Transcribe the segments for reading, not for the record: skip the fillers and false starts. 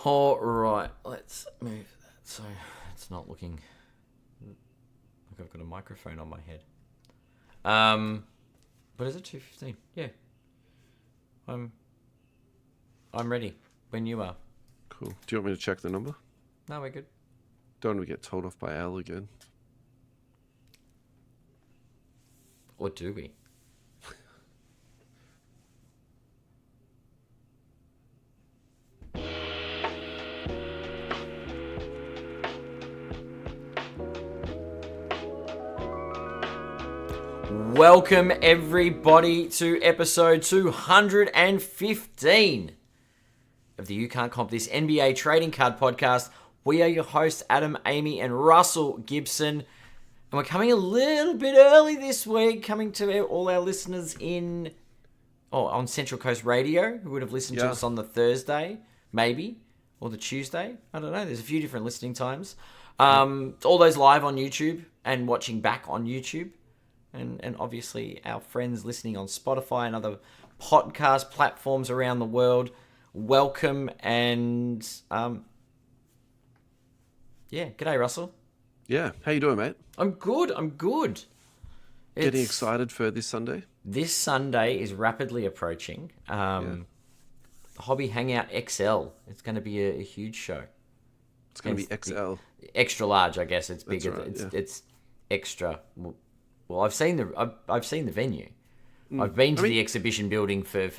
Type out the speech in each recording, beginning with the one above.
All right, let's move that so it's not looking like I've got a microphone on my head. But is it 2:15? Yeah. I'm ready when you are. Cool. Do you want me to check the number? No, we're good. Don't want to get told off by Al again. Or do we? Welcome everybody to episode 215 of the You Can't Comp This NBA Trading Card Podcast. We are your hosts, Adam, Amy, and Russell Gibson. And we're coming a little bit early this week, coming to all our listeners on Central Coast Radio, who would have listened to us on the Thursday, maybe, or the Tuesday. I don't know. There's a few different listening times. All those live on YouTube and watching back on YouTube. And obviously our friends listening on Spotify and other podcast platforms around the world. Welcome and g'day Russell. Yeah, how you doing, mate? I'm good. Getting excited for this Sunday? This Sunday is rapidly approaching. Hobby Hangout XL. It's going to be a huge show. It's going to be XL. Extra large, I guess. It's bigger. Right, it's extra. Well, I've seen the venue. I've been to the exhibition building for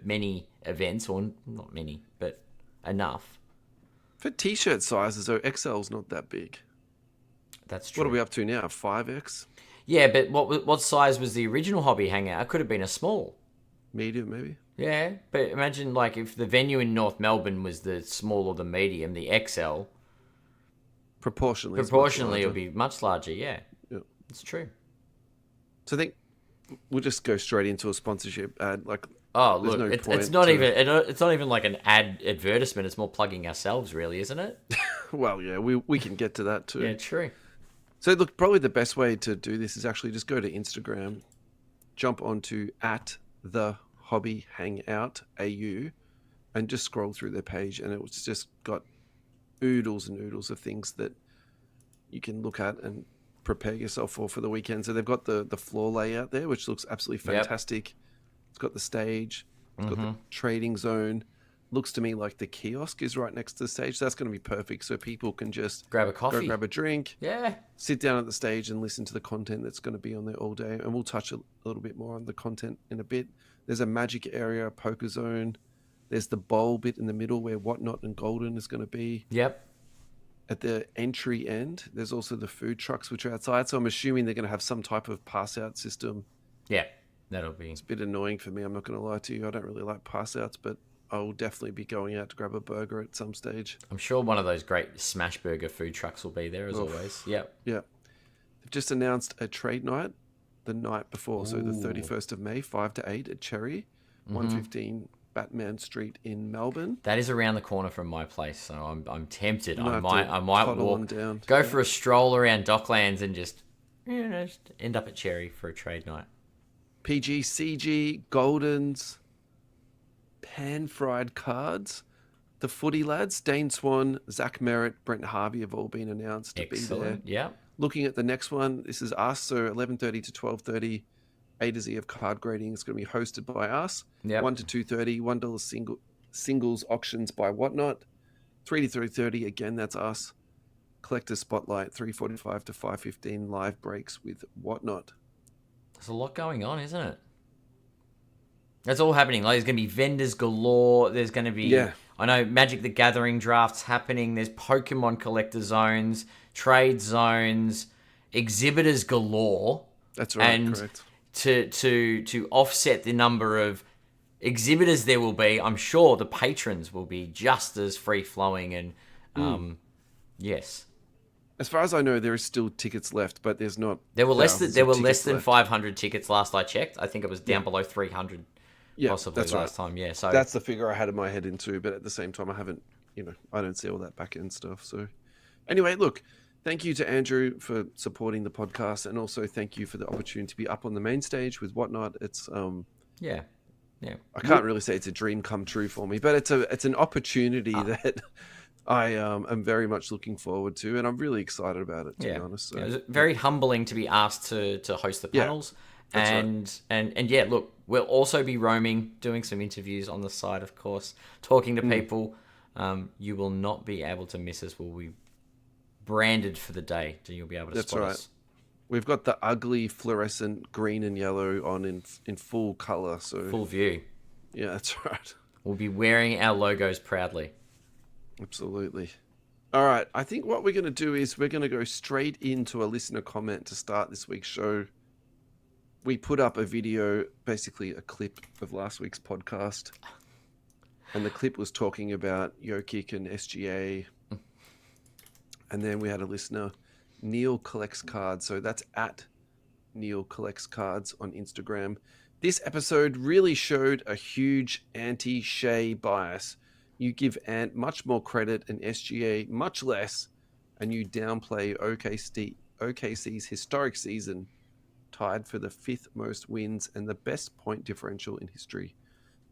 many events, or not many, but enough. For T-shirt sizes, though, XL's not that big. That's true. What are we up to now? 5X? Yeah, but what size was the original Hobby Hangout? It could have been a small. Medium, maybe? Yeah, but imagine like if the venue in North Melbourne was the small or the medium, the XL. Proportionally, it would be much larger. Yeah, it's true. So I think we'll just go straight into a sponsorship ad. Like, look, it's not even like an advertisement. It's more plugging ourselves, really, isn't it? Well, yeah, we can get to that too. Yeah, true. So look, probably the best way to do this is actually just go to Instagram, jump onto @thehobbyhangout.au, and just scroll through their page, and it's just got oodles and oodles of things that you can look at and prepare yourself for the weekend. So they've got the floor layout there, which looks absolutely fantastic. Yep. It's got the stage, it's got the trading zone. Looks to me like the kiosk is right next to the stage. So that's going to be perfect. So people can just grab a coffee, grab a drink, sit down at the stage and listen to the content that's going to be on there all day. And we'll touch a little bit more on the content in a bit. There's a magic area, a poker zone. There's the bowl bit in the middle where Whatnot and Golden is going to be. Yep. At the entry end, there's also the food trucks, which are outside. So I'm assuming they're going to have some type of pass-out system. Yeah, that'll be... It's a bit annoying for me. I'm not going to lie to you. I don't really like pass-outs, but I will definitely be going out to grab a burger at some stage. I'm sure one of those great smash burger food trucks will be there as always. Yep. Yeah. They've just announced a trade night the night before. Ooh. So the 31st of May, 5 to 8 at Cherry, 115 Batman Street in Melbourne. That is around the corner from my place, so I'm tempted. I might walk down. Go for a stroll around Docklands and just end up at Cherry for a trade night. PG, CG, Goldens, pan-fried cards. The footy lads, Dane Swan, Zach Merritt, Brent Harvey have all been announced to be there. Yeah. Looking at the next one, this is us, so 11:30 to 12:30. A to Z of card grading is going to be hosted by us. Yep. 1 to 2:30, $1 singles auctions by Whatnot. 3 to 3:30, again, that's us. Collector Spotlight, 3:45 to 5:15, live breaks with Whatnot. There's a lot going on, isn't it? That's all happening. Like, there's going to be vendors galore. There's going to be, I know, Magic the Gathering drafts happening. There's Pokemon collector zones, trade zones, exhibitors galore. That's right, and correct. To offset the number of exhibitors there will be, I'm sure the patrons will be just as free-flowing and, yes. As far as I know, there is still tickets left, but there's not. There were less than 500 tickets last I checked. I think it was down below 300 possibly last time. Yeah, so that's the figure I had in my head into, but at the same time, I haven't, I don't see all that back end stuff. So anyway, look, thank you to Andrew for supporting the podcast, and also thank you for the opportunity to be up on the main stage with Whatnot. It's Yeah. I can't really say it's a dream come true for me, but it's an opportunity that I am very much looking forward to, and I'm really excited about it, to be honest. So, It was very humbling to be asked to host the yeah, panels. that's right. And yeah, look, we'll also be roaming, doing some interviews on the side, of course, talking to people. You will not be able to miss us. We'll be branded for the day, so you'll be able to That's spot right. us. We've got the ugly fluorescent green and yellow on in full color. So Full view. yeah, that's right. We'll be wearing our logos proudly. Absolutely. All right. I think what we're going to do is we're going to go straight into a listener comment to start this week's show. We put up a video, basically a clip of last week's podcast. And the clip was talking about Jokic and SGA. And then we had a listener, Neil Collects Cards. So that's at Neil Collects Cards on Instagram. This episode really showed a huge anti-Shea bias. You give Ant much more credit and SGA much less, and you downplay OKC's historic season, tied for the 5th most wins and the best point differential in history.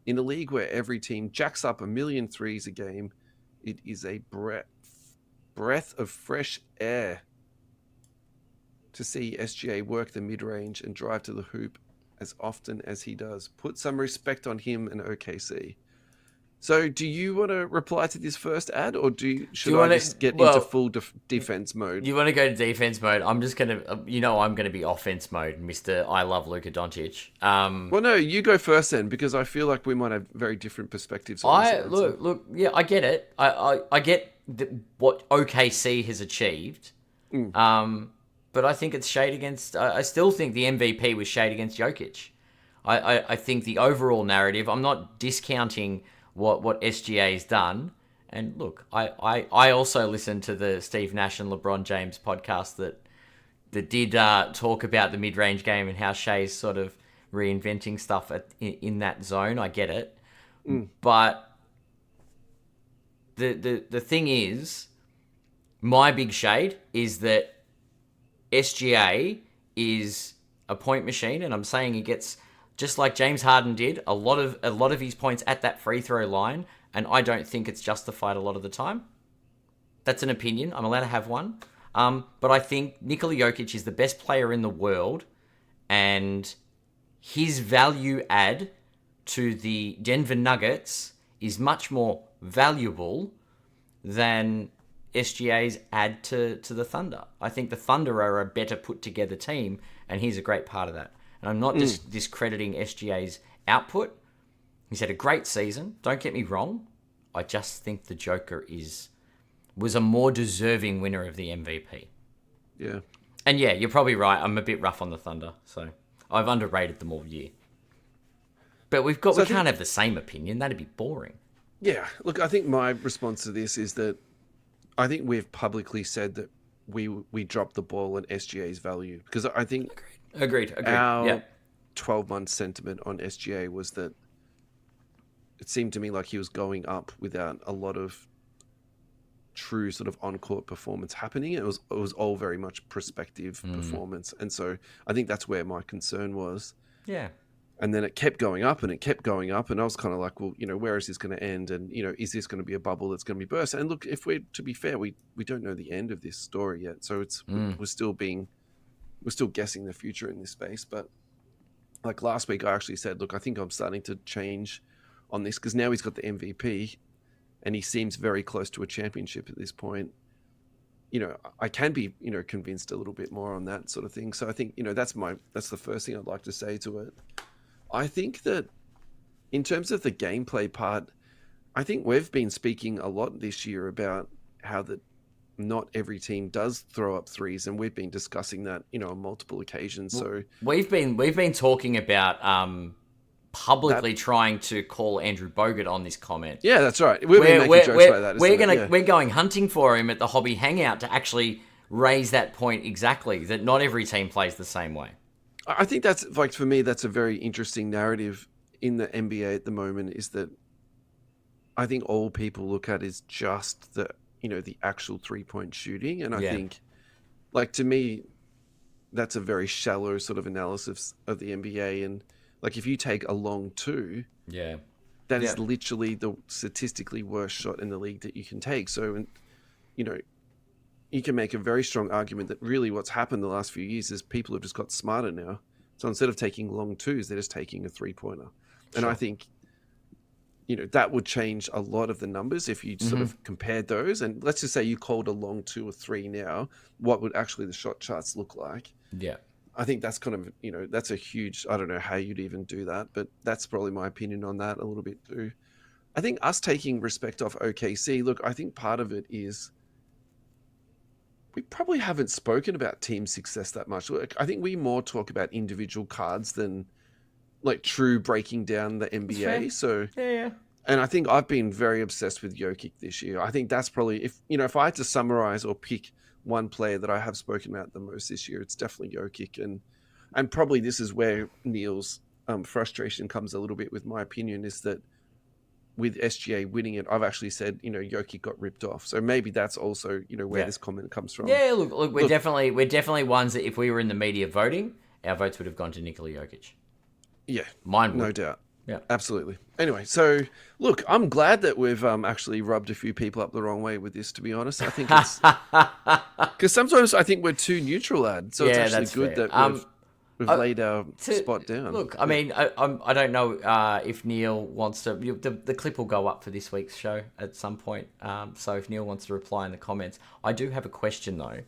In a league where every team jacks up a million threes a game, it is a breath of fresh air to see SGA work the mid-range and drive to the hoop as often as he does. Put some respect on him and OKC. So do you want to reply to this first ad, or should I just get into full defense mode? You want to go to defense mode? I'm just going to, I'm going to be offense mode, Mr. I love Luka Doncic. Well, no, you go first then, because I feel like we might have very different perspectives on this answer. Look, yeah, I get it. I get what OKC has achieved. But I think it's shade against... I still think the MVP was shade against Jokic. I think the overall narrative... I'm not discounting what SGA's done. And look, I also listened to the Steve Nash and LeBron James podcast that did talk about the mid-range game and how Shea's sort of reinventing stuff in that zone. I get it. But the thing is, my big shade is that SGA is a point machine, and I'm saying he gets, just like James Harden did, a lot of his points at that free throw line, and I don't think it's justified a lot of the time. That's an opinion. I'm allowed to have one. But I think Nikola Jokic is the best player in the world, and his value add to the Denver Nuggets is much more valuable than SGA's add to the Thunder. I think the Thunder are a better put together team, and he's a great part of that. And I'm not just discrediting SGA's output. He's had a great season. Don't get me wrong. I just think the Joker was a more deserving winner of the MVP. Yeah. And yeah, you're probably right. I'm a bit rough on the Thunder, so I've underrated them all year. But we can't have the same opinion. That'd be boring. Yeah. Look, I think my response to this is that I think we've publicly said that we dropped the ball on SGA's value, because I think Agreed. our 12-month sentiment on SGA was that it seemed to me like he was going up without a lot of true sort of on-court performance happening. It was all very much prospective performance, and so I think that's where my concern was. Yeah. And then it kept going up and it kept going up. And I was kind of like, well, where is this going to end? And, is this going to be a bubble that's going to be burst? And look, to be fair, we don't know the end of this story yet. So we're still guessing the future in this space. But like last week, I actually said, look, I think I'm starting to change on this, because now he's got the MVP and he seems very close to a championship at this point. I can be, convinced a little bit more on that sort of thing. So I think, that's the first thing I'd like to say to it. I think that in terms of the gameplay part, I think we've been speaking a lot this year about how that not every team does throw up threes, and we've been discussing that, on multiple occasions. So we've been talking about publicly trying to call Andrew Bogut on this comment. Yeah, that's right. We've been making jokes like that. We're going hunting for him at the Hobby Hangout to actually raise that point exactly, that not every team plays the same way. I think that's, like, for me, that's a very interesting narrative in the NBA at the moment, is that I think all people look at is just the actual 3-point shooting. And I think, like, to me, that's a very shallow sort of analysis of the NBA. And like, if you take a long two, Yeah. That is literally the statistically worst shot in the league that you can take. So, you know, you can make a very strong argument that really what's happened the last few years is people have just got smarter now. So instead of taking long twos, they're just taking a 3-pointer. And I think, you know, that would change a lot of the numbers if you sort of compared those. And let's just say you called a long 2 or 3 now, what would actually the shot charts look like? Yeah. I think that's kind of, you know, that's a huge, I don't know how you'd even do that, but that's probably my opinion on that a little bit too. I think us taking respect off OKC, look, I think part of it is we probably haven't spoken about team success that much. Look, I think we more talk about individual cards than like true breaking down the NBA. So yeah. And I think I've been very obsessed with Jokic this year. I think that's probably, if I had to summarize or pick one player that I have spoken about the most this year, it's definitely Jokic. And probably this is where Neil's frustration comes a little bit with my opinion, is that with SGA winning it, I've actually said, Jokic got ripped off. So maybe that's also, where this comment comes from. Yeah, look, we're definitely ones that if we were in the media voting, our votes would have gone to Nikola Jokic. Yeah, mine would. No doubt. Yeah, absolutely. Anyway, so look, I'm glad that we've actually rubbed a few people up the wrong way with this. To be honest, I think it's because sometimes I think we're too neutral, so it's actually good fair. That we've laid our spot down. Look, I mean, I don't know if Neil wants to. The clip will go up for this week's show at some point. So if Neil wants to reply in the comments, I do have a question though.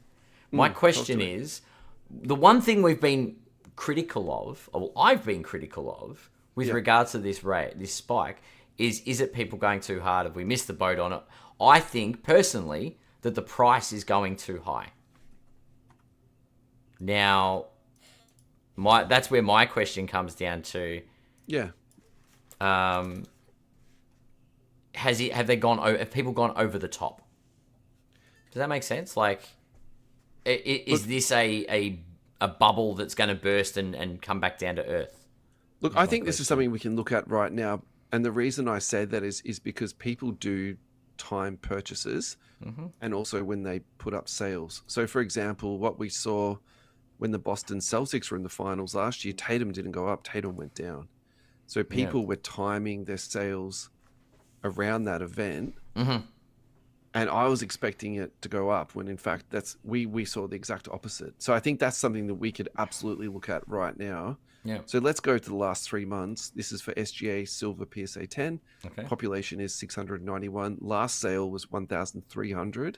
My question is, the one thing we've been critical of, or I've been critical of, with regards to this spike, is it people going too hard? Have we missed the boat on it? I think, personally, that the price is going too high. Now, that's where my question comes down to. Yeah. Have people gone over the top? Does that make sense? Like, is this a bubble that's going to burst and come back down to earth? Look, I think this is something we can look at right now. And the reason I say that is because people do time purchases and also when they put up sales. So, for example, what we saw when the Boston Celtics were in the finals last year, Tatum didn't go up, Tatum went down. So people were timing their sales around that event. And I was expecting it to go up when, in fact, we saw the exact opposite. So I think that's something that we could absolutely look at right now. Yeah. So let's go to the last 3 months. This is for SGA Silver PSA 10. Okay. Population is 691. Last sale was 1,300.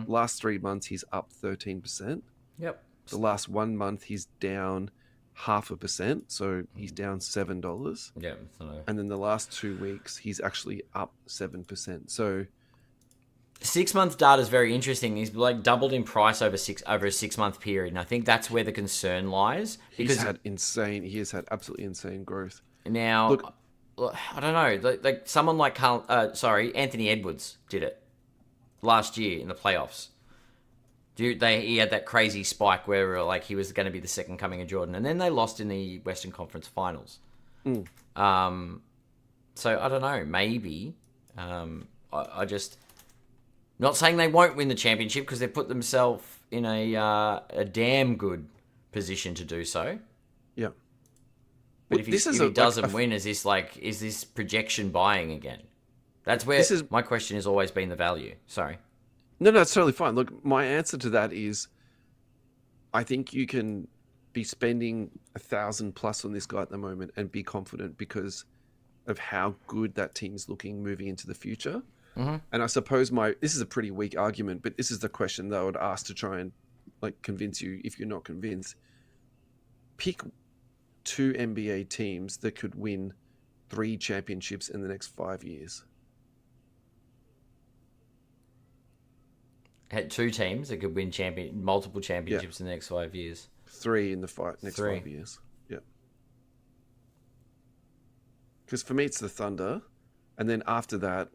Last 3 months, he's up 13%. Yep. The last 1 month, he's down 0.5%. So he's down $7. Yeah. And then the last 2 weeks, he's actually up 7%. So 6 month data is very interesting. He's like doubled in price over a 6 month period, and I think that's where the concern lies. Because he has had absolutely insane growth. Now, look, I don't know, like someone like Anthony Edwards did it last year in the playoffs. He had that crazy spike where like he was going to be the second coming of Jordan, and then they lost in the Western Conference Finals. So I don't know, maybe I just. Not saying they won't win the championship because they've put themselves in a damn good position to do so. Yeah. But if he doesn't win, is this projection buying again? That's where my question has always been the value. Sorry. No, it's totally fine. Look, my answer to that is I think you can be spending 1,000 plus on this guy at the moment and be confident because of how good that team's looking moving into the future. And I suppose this is a pretty weak argument, but this is the question that I would ask to try and convince you if you're not convinced. Pick 2 NBA teams that could win 3 championships in the next 5 years. Had 2 teams that could win multiple championships in the next 5 years. 3 in the next 5 years. Yeah. Because for me, it's the Thunder, and then after that.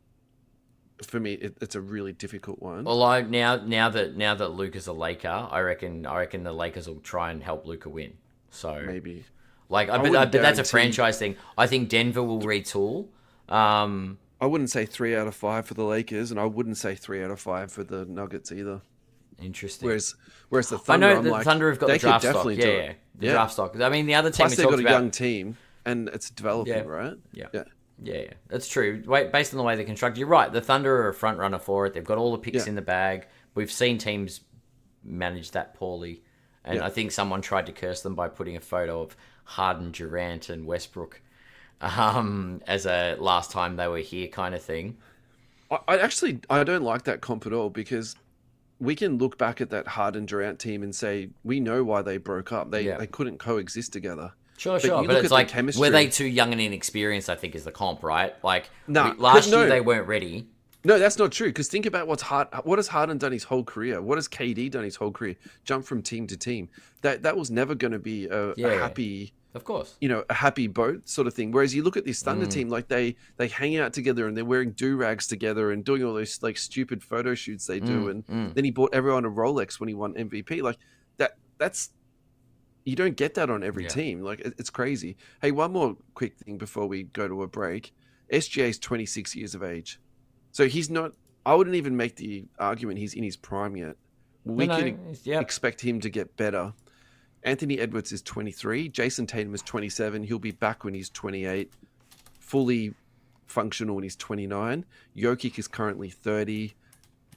For me, it's a really difficult one. Well, now that Luka's a Laker, I reckon the Lakers will try and help Luka win. So maybe, but that's a franchise thing. I think Denver will retool. I wouldn't say 3 out of 5 for the Lakers, and I wouldn't say 3 out of 5 for the Nuggets either. Interesting. Whereas the Thunder, I know the Thunder have got the draft stock. Yeah, the draft stock. I mean, the other team. Plus, they've got a young team, and it's developing, right? Yeah. Yeah, that's true. Based on the way they're constructed, you're right. The Thunder are a front runner for it. They've got all the picks Yeah, in the bag. We've seen teams manage that poorly, and yeah. I think someone tried to curse them by putting a photo of Harden, Durant, and Westbrook as a last time they were here kind of thing. I don't like that comp at all because we can look back at that Harden Durant team and say we know why they broke up. Yeah. They couldn't coexist together. Sure, But sure. you But look it's at the like, were they chemistry. too young and inexperienced, I think, is the comp, right? Like, Nah, last year no, they weren't ready. no, that's not true. Because think about what has Harden done his whole career? What has KD done his whole career? Jump from team to team. That was never going to be a happy, Of course. a happy boat sort of thing. Whereas you look at this Thunder team, like they hang out together and they're wearing do-rags together and doing all those like stupid photo shoots they do. And then he bought everyone a Rolex when he won MVP. Like that's you don't get that on every team. Like it's crazy. Hey, one more quick thing before we go to a break. SGA is 26 years of age, so he's not. I wouldn't even make the argument he's in his prime yet. We can expect him to get better. Anthony Edwards is 23. Jason Tatum is 27. He'll be back when he's 28, fully functional when he's 29. Jokic is currently 30.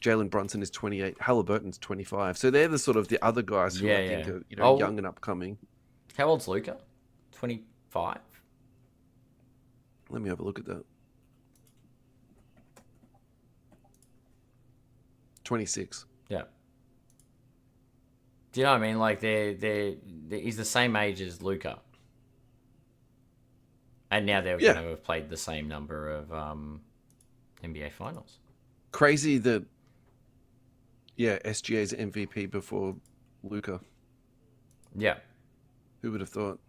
Jalen Brunson is 28. Halliburton's 25. So they're the sort of the other guys who I think are young and upcoming. How old's Luka? 25? Let me have a look at that. 26. Yeah. Do you know what I mean? Like he's the same age as Luka, and now they're going to have played the same number of NBA finals. Crazy that SGA's MVP before Luka. Yeah. Who would have thought?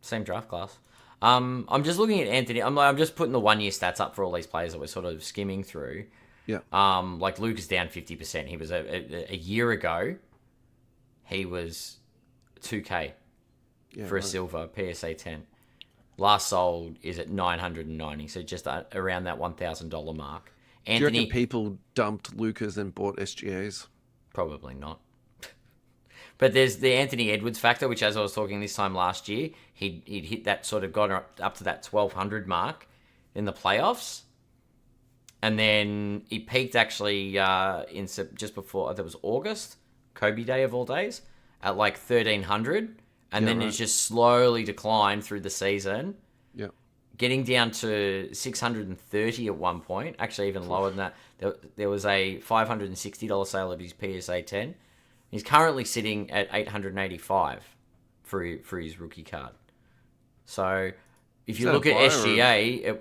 Same draft class. I'm just looking at Anthony. I'm just putting the 1 year stats up for all these players that we're sort of skimming through. Yeah. Like Luka's down 50%. He was a year ago. He was 2K for a silver PSA 10. Last sold is at 990, so just around that $1,000 mark. Anthony, do you reckon people dumped Lukas and bought SGAs? Probably not. But there's the Anthony Edwards factor, which, as I was talking this time last year, he'd hit that sort of got up to that 1,200 mark in the playoffs. And then he peaked actually just before, that was August, Kobe Day of all days, at like 1,300. And then it's just slowly declined through the season. Yeah. Getting down to 630 at one point, actually even lower than that. There was a $560 sale of his PSA 10. He's currently sitting at 885 for his rookie card. So if you look at SGA,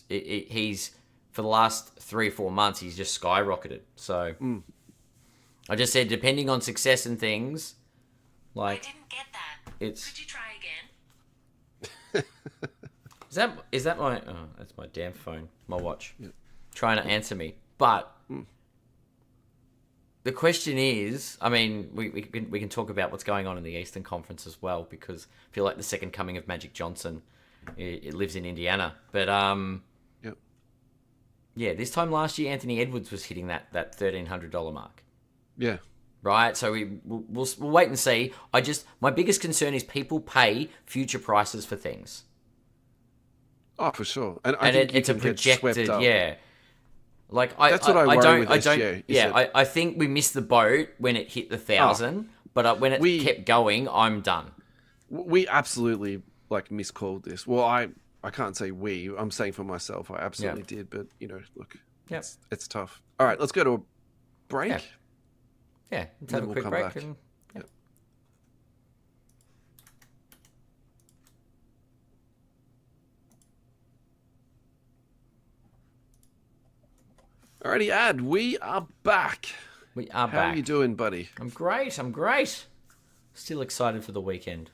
he's for the last 3 or 4 months he's just skyrocketed. So I just said depending on success and things, like I didn't get that. It's Could you try again? Is that my... Oh, that's my damn phone. My watch. Yeah. Trying to answer me. But the question is... I mean, we can talk about what's going on in the Eastern Conference as well, because I feel like the second coming of Magic Johnson, it lives in Indiana. But, yeah, this time last year, Anthony Edwards was hitting that $1,300 mark. Yeah. Right? So we'll wait and see. My biggest concern is people pay future prices for things. Oh, for sure, and I think it's a projected, yeah. Like that's what I worry with SGA. I think we missed the boat when it hit the 1,000, but when it kept going, I'm done. We absolutely miscalled this. Well, I can't say we. I'm saying for myself, I absolutely did. But look, it's tough. All right, let's go to a break. Yeah, let's have a quick break. Back. Alrighty, Ad, we are back. How are you doing, buddy? I'm great. Still excited for the weekend.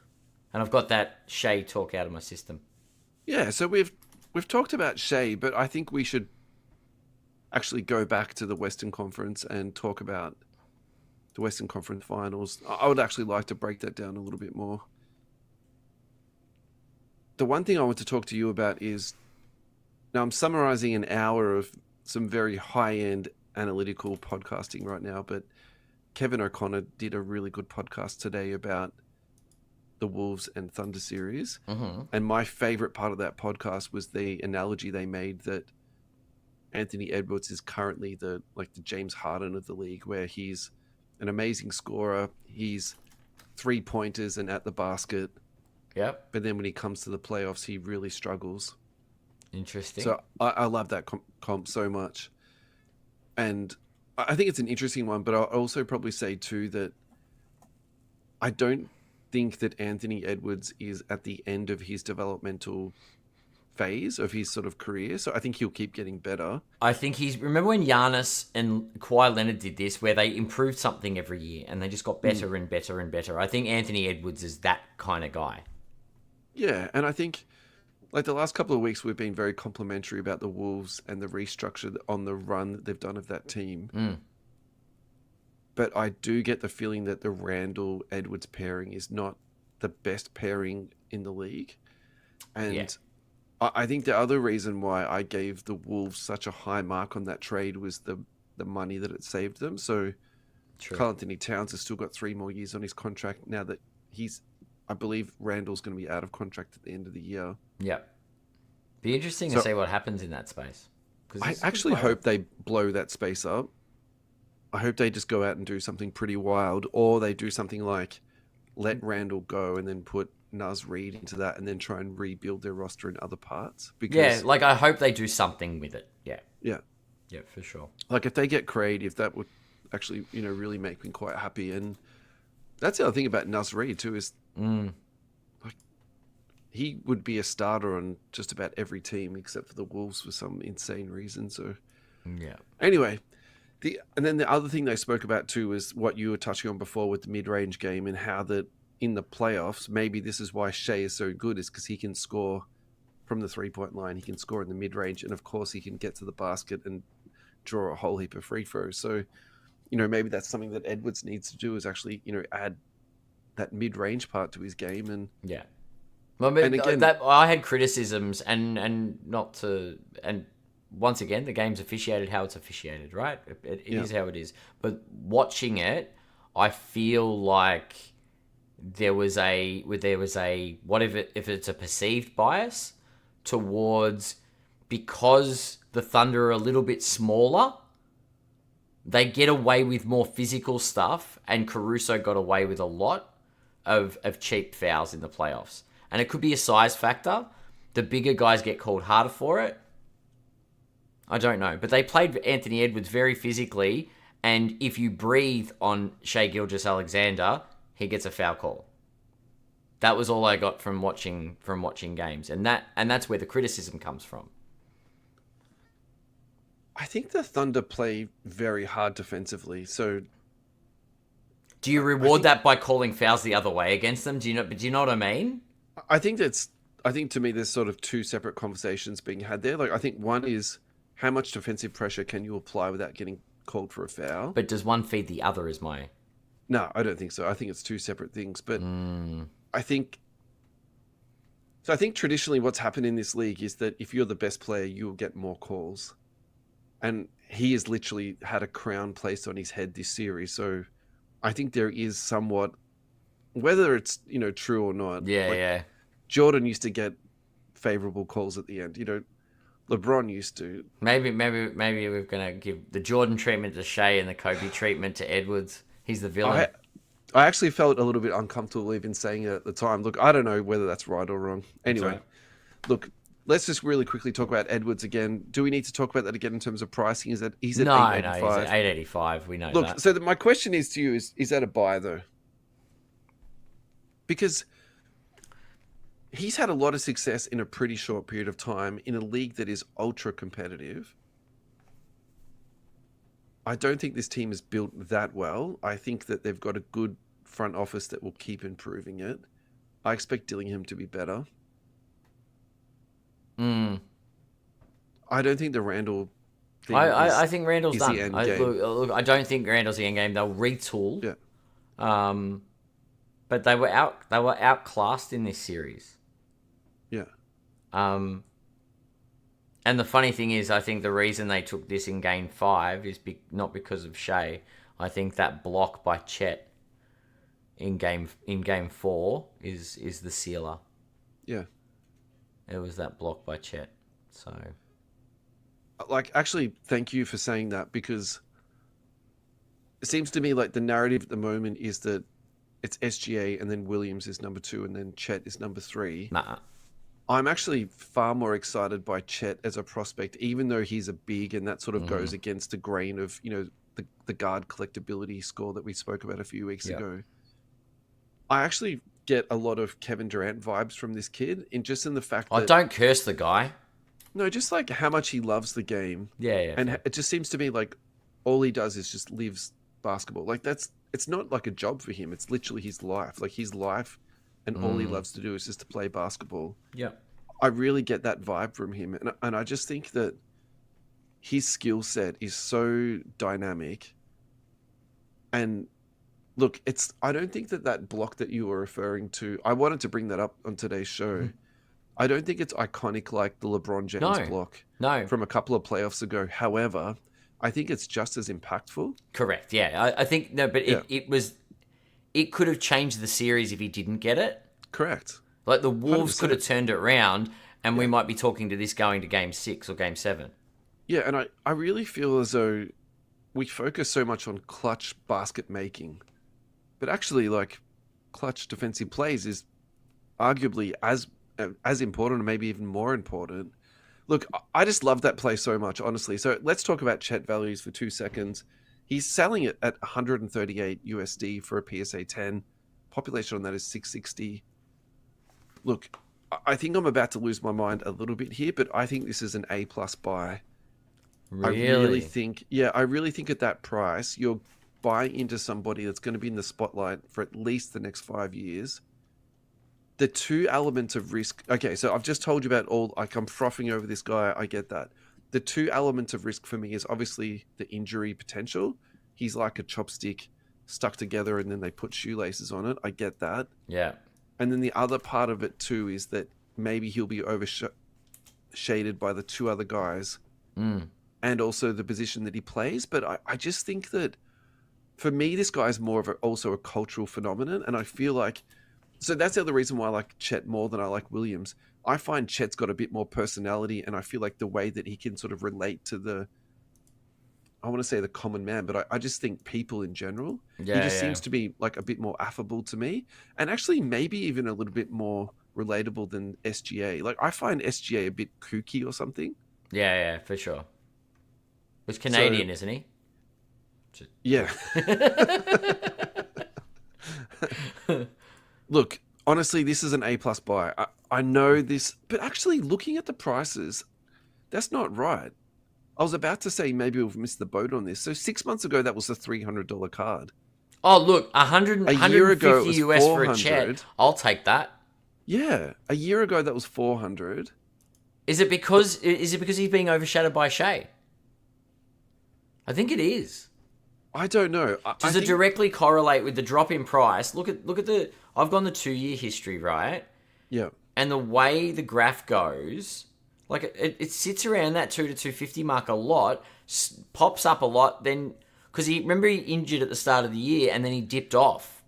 And I've got that Shea talk out of my system. Yeah, so we've talked about Shea, but I think we should actually go back to the Western Conference and talk about the Western Conference Finals. I would actually like to break that down a little bit more. The one thing I want to talk to you about is, now I'm summarizing an hour of some very high-end analytical podcasting right now, but Kevin O'Connor did a really good podcast today about the Wolves and Thunder series. Mm-hmm. And my favorite part of that podcast was the analogy they made that Anthony Edwards is currently the James Harden of the league, where he's an amazing scorer. He's 3-pointers and at the basket. Yep. But then when he comes to the playoffs, he really struggles. Interesting. So I love that comp so much. And I think it's an interesting one, but I'll also probably say too that I don't think that Anthony Edwards is at the end of his developmental phase of his sort of career. So I think he'll keep getting better. I think remember when Giannis and Kawhi Leonard did this, where they improved something every year and they just got better and better and better. I think Anthony Edwards is that kind of guy. Yeah, and I think like the last couple of weeks we've been very complimentary about the Wolves and the restructure on the run that they've done of that team. But I do get the feeling that the Randall-Edwards pairing is not the best pairing in the league. And I think the other reason why I gave the Wolves such a high mark on that trade was the money that it saved them. So Karl Anthony Towns has still got 3 more years on his contract now that I believe Randall's going to be out of contract at the end of the year. Yeah. Be interesting to see what happens in that space. I actually hope they blow that space up. I hope they just go out and do something pretty wild, or they do something like let Randall go and then put Naz Reid into that and then try and rebuild their roster in other parts. Because, I hope they do something with it. Yeah. Yeah. Yeah, for sure. Like if they get creative, that would actually, really make me quite happy. And that's the other thing about Naz Reid too is like he would be a starter on just about every team except for the Wolves for some insane reason. So yeah. Anyway, and then the other thing they spoke about too was what you were touching on before with the mid-range game and how that in the playoffs, maybe this is why Shea is so good, is because he can score from the 3-point line. He can score in the mid-range, and of course he can get to the basket and draw a whole heap of free throws. So, maybe that's something that Edwards needs to do is actually, add that mid-range part to his game. And yeah. Well, and again, I had criticisms and once again, the game's officiated how it's officiated, right? It is how it is. But watching it, I feel like there was a what if it's a perceived bias towards, because the Thunder are a little bit smaller, they get away with more physical stuff, and Caruso got away with a lot of cheap fouls in the playoffs. And it could be a size factor. The bigger guys get called harder for it. I don't know. But they played Anthony Edwards very physically, and if you breathe on Shai Gilgeous-Alexander, he gets a foul call. That was all I got from watching games. And that's where the criticism comes from. I think the Thunder play very hard defensively. So do you reward that by calling fouls the other way against them? Do you know what I mean? I think to me there's sort of two separate conversations being had there. Like I think one is how much defensive pressure can you apply without getting called for a foul? But does one feed the other is my... No, I don't think so. I think it's two separate things. But I think traditionally what's happened in this league is that if you're the best player, you will get more calls. And he has literally had a crown placed on his head this series. So I think there is somewhat, whether it's, true or not. Yeah. Jordan used to get favorable calls at the end. LeBron used to. Maybe we're going to give the Jordan treatment to Shea and the Kobe treatment to Edwards. He's the villain. I actually felt a little bit uncomfortable even saying it at the time. Look, I don't know whether that's right or wrong. Anyway, Look, let's just really quickly talk about Edwards again. Do we need to talk about that again in terms of pricing? Is that he's at $885? No, he's at $885. We know that. Look, so my question is to you: is that a buy though? Because he's had a lot of success in a pretty short period of time in a league that is ultra competitive. I don't think this team is built that well. I think that they've got a good front office that will keep improving it. I expect Dillingham to be better. I don't think the Randall thing I think Randall's done. the end game. Look, I don't think Randall's the end game. They'll retool. Yeah. But they were outclassed in this series. Yeah. And the funny thing is, I think the reason they took this in Game 5 is not because of Shea. I think that block by Chet in game 4 is the sealer. Yeah. It was that block by Chet. So Like, actually, thank you for saying that, because it seems to me like the narrative at the moment is that it's SGA and then Williams is number 2 and then Chet is number 3. nah. I'm actually far more excited by Chet as a prospect, even though he's a big, and that sort of goes against the grain of, the guard collectability score that we spoke about a few weeks ago. I actually get a lot of Kevin Durant vibes from this kid, in the fact that... Don't curse the guy. No, just like how much he loves the game. Yeah. And it just seems to me like all he does is just lives basketball. Like, it's not like a job for him. It's literally his life. Like, his life, and all he loves to do is just to play basketball. Yeah. I really get that vibe from him. And I just think that his skill set is so dynamic. And look, I don't think that block that you were referring to, I wanted to bring that up on today's show. I don't think it's iconic like the LeBron James block from a couple of playoffs ago. However, I think it's just as impactful. Correct. Yeah. I think, no, but it could have changed the series if he didn't get it. Correct. Like, the Wolves 100%. could have turned it around, and we might be talking to this going to game 6 or game 7. Yeah, and I really feel as though we focus so much on clutch basket making, but actually, like, clutch defensive plays is arguably as important, or maybe even more important. Look, I just love that play so much, honestly. So let's talk about Chet values for 2 seconds. He's selling it at 138 USD for a PSA 10. Population on that is 660. Look, I think I'm about to lose my mind a little bit here, but I think this is an A+ buy. Really? I really think at that price, you're buying into somebody that's going to be in the spotlight for at least the next 5 years. The two elements of risk... Okay, so I've just told you about all... Like, I'm frothing over this guy. I get that. The two elements of risk for me is obviously the injury potential. He's like a chopstick stuck together and then they put shoelaces on it. I get that. Yeah. And then the other part of it too is that maybe he'll be overshaded by the two other guys and also the position that he plays. But I just think that for me, this guy's more of also a cultural phenomenon. And I feel like... So that's the other reason why I like Chet more than I like Williams. I find Chet's got a bit more personality, and I feel like the way that he can sort of relate to the... I want to say the common man, but I just think people in general. Yeah, he just seems to be like a bit more affable to me, and actually maybe even a little bit more relatable than SGA. Like, I find SGA a bit kooky or something. Yeah, for sure. He's Canadian, isn't he? Yeah. Look, honestly, this is an A+ buy. I know this, but actually looking at the prices, that's not right. I was about to say maybe we've missed the boat on this. So 6 months ago, that was a $300 card. Oh, look, 100, A year ago, it 150 was US for a 400. Chet. I'll take that. Yeah, a year ago that was 400. Is it because he's being overshadowed by Shea? I think it is. I don't know. Does it directly correlate with the drop in price? Look at the... I've gone the 2-year history, right? Yeah. And the way the graph goes, like, it sits around that 2 to 250 mark a lot, pops up a lot, then... Because he injured at the start of the year, and then he dipped off.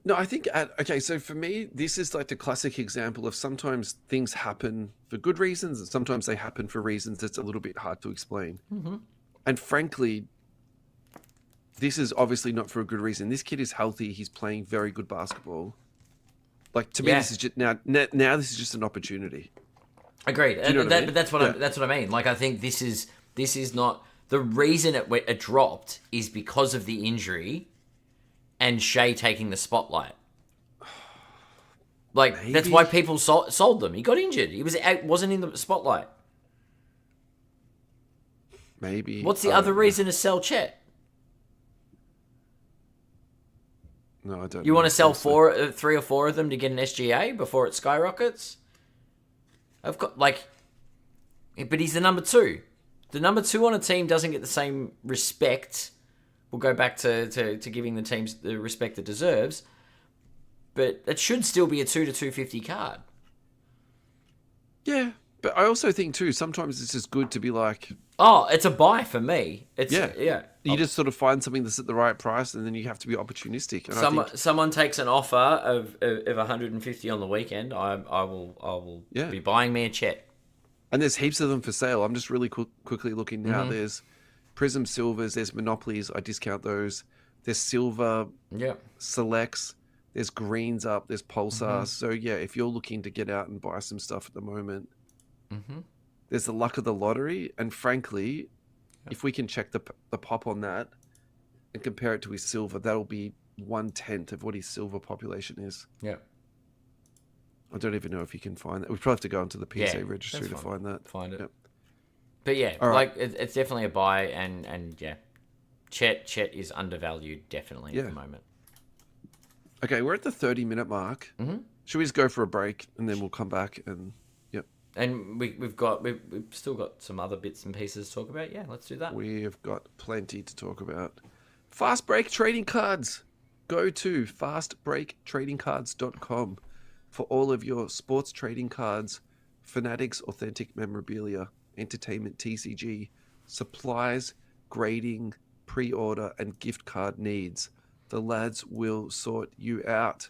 No, I think... Okay, so for me, this is like the classic example of sometimes things happen for good reasons, and sometimes they happen for reasons that's a little bit hard to explain. Mm-hmm. And frankly... This is obviously not for a good reason. This kid is healthy. He's playing very good basketball. Like, to me, this is just now this is just an opportunity. Agreed. You know what I mean? But that's what I mean. Like, I think this is not the reason it dropped is because of the injury and Shea taking the spotlight. Like, Maybe. That's why people sold them. He got injured. He wasn't in the spotlight. Maybe. What's the other reason to sell Chet? No, I don't. You want to sell 3 or 4 of them to get an SGA before it skyrockets? I've got but he's the number 2. The number 2 on a team doesn't get the same respect. We'll go back to giving the teams the respect it deserves, but it should still be a 2 to 250 card. Yeah, but I also think too sometimes it's just good to be like, Oh, it's a buy for me. It's Yeah. You just sort of find something that's at the right price, and then you have to be opportunistic. And I think, Someone takes an offer of 150 on the weekend. I will Yeah. be buying me a Chet. and there's heaps of them for sale. I'm just really quickly looking now. Mm-hmm. There's Prism Silvers, there's Monopolies. I discount those. There's Silver Yeah. Selects. There's Greens up. There's Pulsar. Mm-hmm. So yeah, if you're looking to get out and buy some stuff at the moment, Mm-hmm. there's the luck of the lottery. And frankly, if we can check the pop on that and compare it to his silver, that'll be 1/10 of what his silver population is. Yeah. I don't even know if you can find that. We probably have to go into the PSA Yeah, registry that's to fine. find that. Find it. Yep. But yeah, All right. like it's definitely a buy, and yeah, Chet is undervalued definitely at Yeah. the moment. Okay, we're at the 30-minute mark. Mm-hmm. Should we just go for a break and then we'll come back and yep. And we've still got some other bits and pieces to talk about. Yeah, let's do that. We've got plenty to talk about. Fast Break Trading Cards. Go to fastbreaktradingcards.com for all of your sports trading cards, Fanatics authentic memorabilia, entertainment TCG, supplies, grading, pre-order, and gift card needs. The lads will sort you out.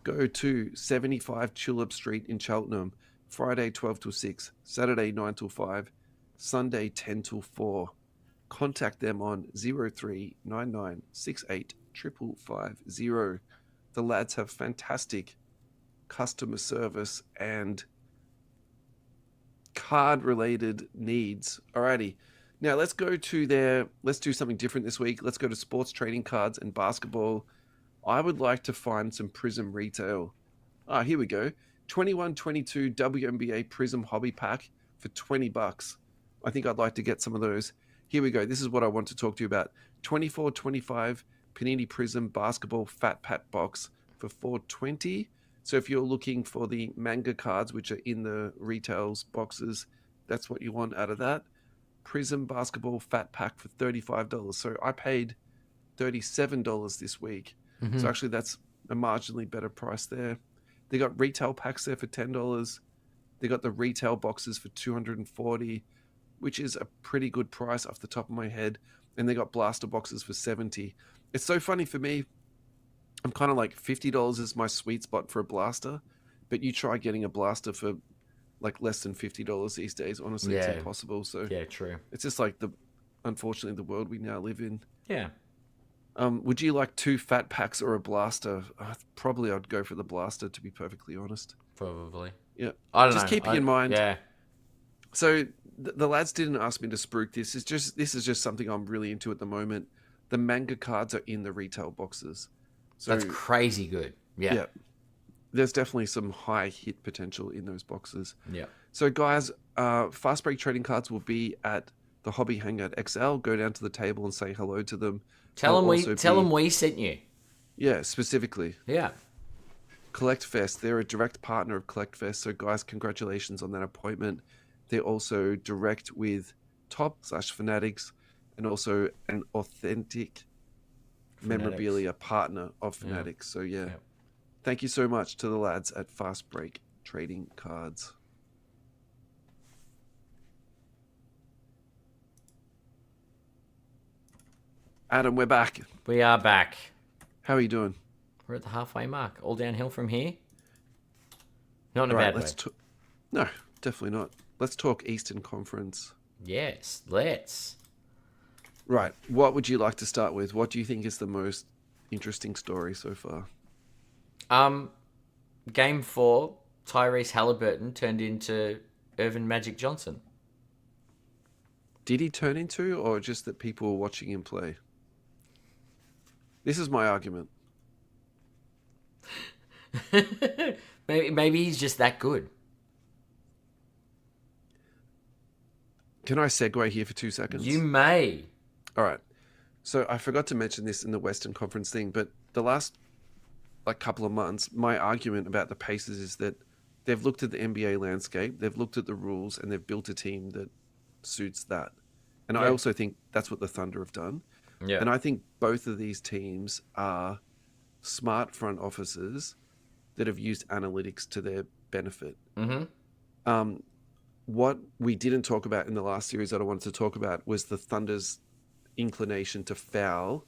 Go to 75 Tulip Street in Cheltenham, Friday 12 till 6, Saturday 9 till 5, Sunday 10 till 4. Contact them on 0399685550. The lads have fantastic customer service and card related needs. Alrighty. Now let's do something different this week. Let's go to sports trading cards and basketball. I would like to find some Prism retail. Here we go. 21-22 WNBA Prism Hobby Pack for $20. I think I'd like to get some of those. Here we go. This is what I want to talk to you about. 24-25 Panini Prism Basketball Fat Pat Box for $4.20. So if you're looking for the manga cards, which are in the retails boxes, that's what you want out of that. Prism Basketball Fat Pack for $35. So I paid $37 this week. Mm-hmm. So actually that's a marginally better price there. They got retail packs there for $10. They got the retail boxes for $240, which is a pretty good price off the top of my head. And they got blaster boxes for $70. It's so funny for me. I'm kind of like $50 is my sweet spot for a blaster, but you try getting a blaster for like less than $50 these days. Honestly, It's impossible. So yeah, true. it's just like unfortunately, the world we now live in. Yeah. Would you like 2 fat packs or a blaster? Probably I'd go for the blaster, to be perfectly honest. Probably. Yeah. I don't know. Just keeping in mind. Yeah. So the lads didn't ask me to spruik this. This is just something I'm really into at the moment. The manga cards are in the retail boxes. So That's crazy good. Yeah. there's definitely some high hit potential in those boxes. Yeah. So guys, Fast Break Trading Cards will be at the Hobby Hangout XL. Go down to the table and say hello to them. Tell them we sent you. Yeah, specifically. Yeah. Collect Fest. They're a direct partner of Collect Fest. So guys, congratulations on that appointment. They're also direct with Top/Fanatics and also an authentic memorabilia partner of Fanatics. So yeah. Thank you so much to the lads at Fast Break Trading Cards. Adam, we're back. We are back. How are you doing? We're at the halfway mark. All downhill from here. Not in a All right, bad way. No, definitely not. Let's talk Eastern Conference. Yes, let's. Right. What would you like to start with? What do you think is the most interesting story so far? Game 4, Tyrese Halliburton turned into Irvin Magic Johnson. Did he turn into, or just that people were watching him play? This is my argument. maybe he's just that good. Can I segue here for 2 seconds? You may. All right. So I forgot to mention this in the Western Conference thing, but the last couple of months, my argument about the Pacers is that they've looked at the NBA landscape, they've looked at the rules, and they've built a team that suits that. And I also think that's what the Thunder have done. Yeah. And I think both of these teams are smart front offices that have used analytics to their benefit. Mm-hmm. what we didn't talk about in the last series that I wanted to talk about was the Thunder's inclination to foul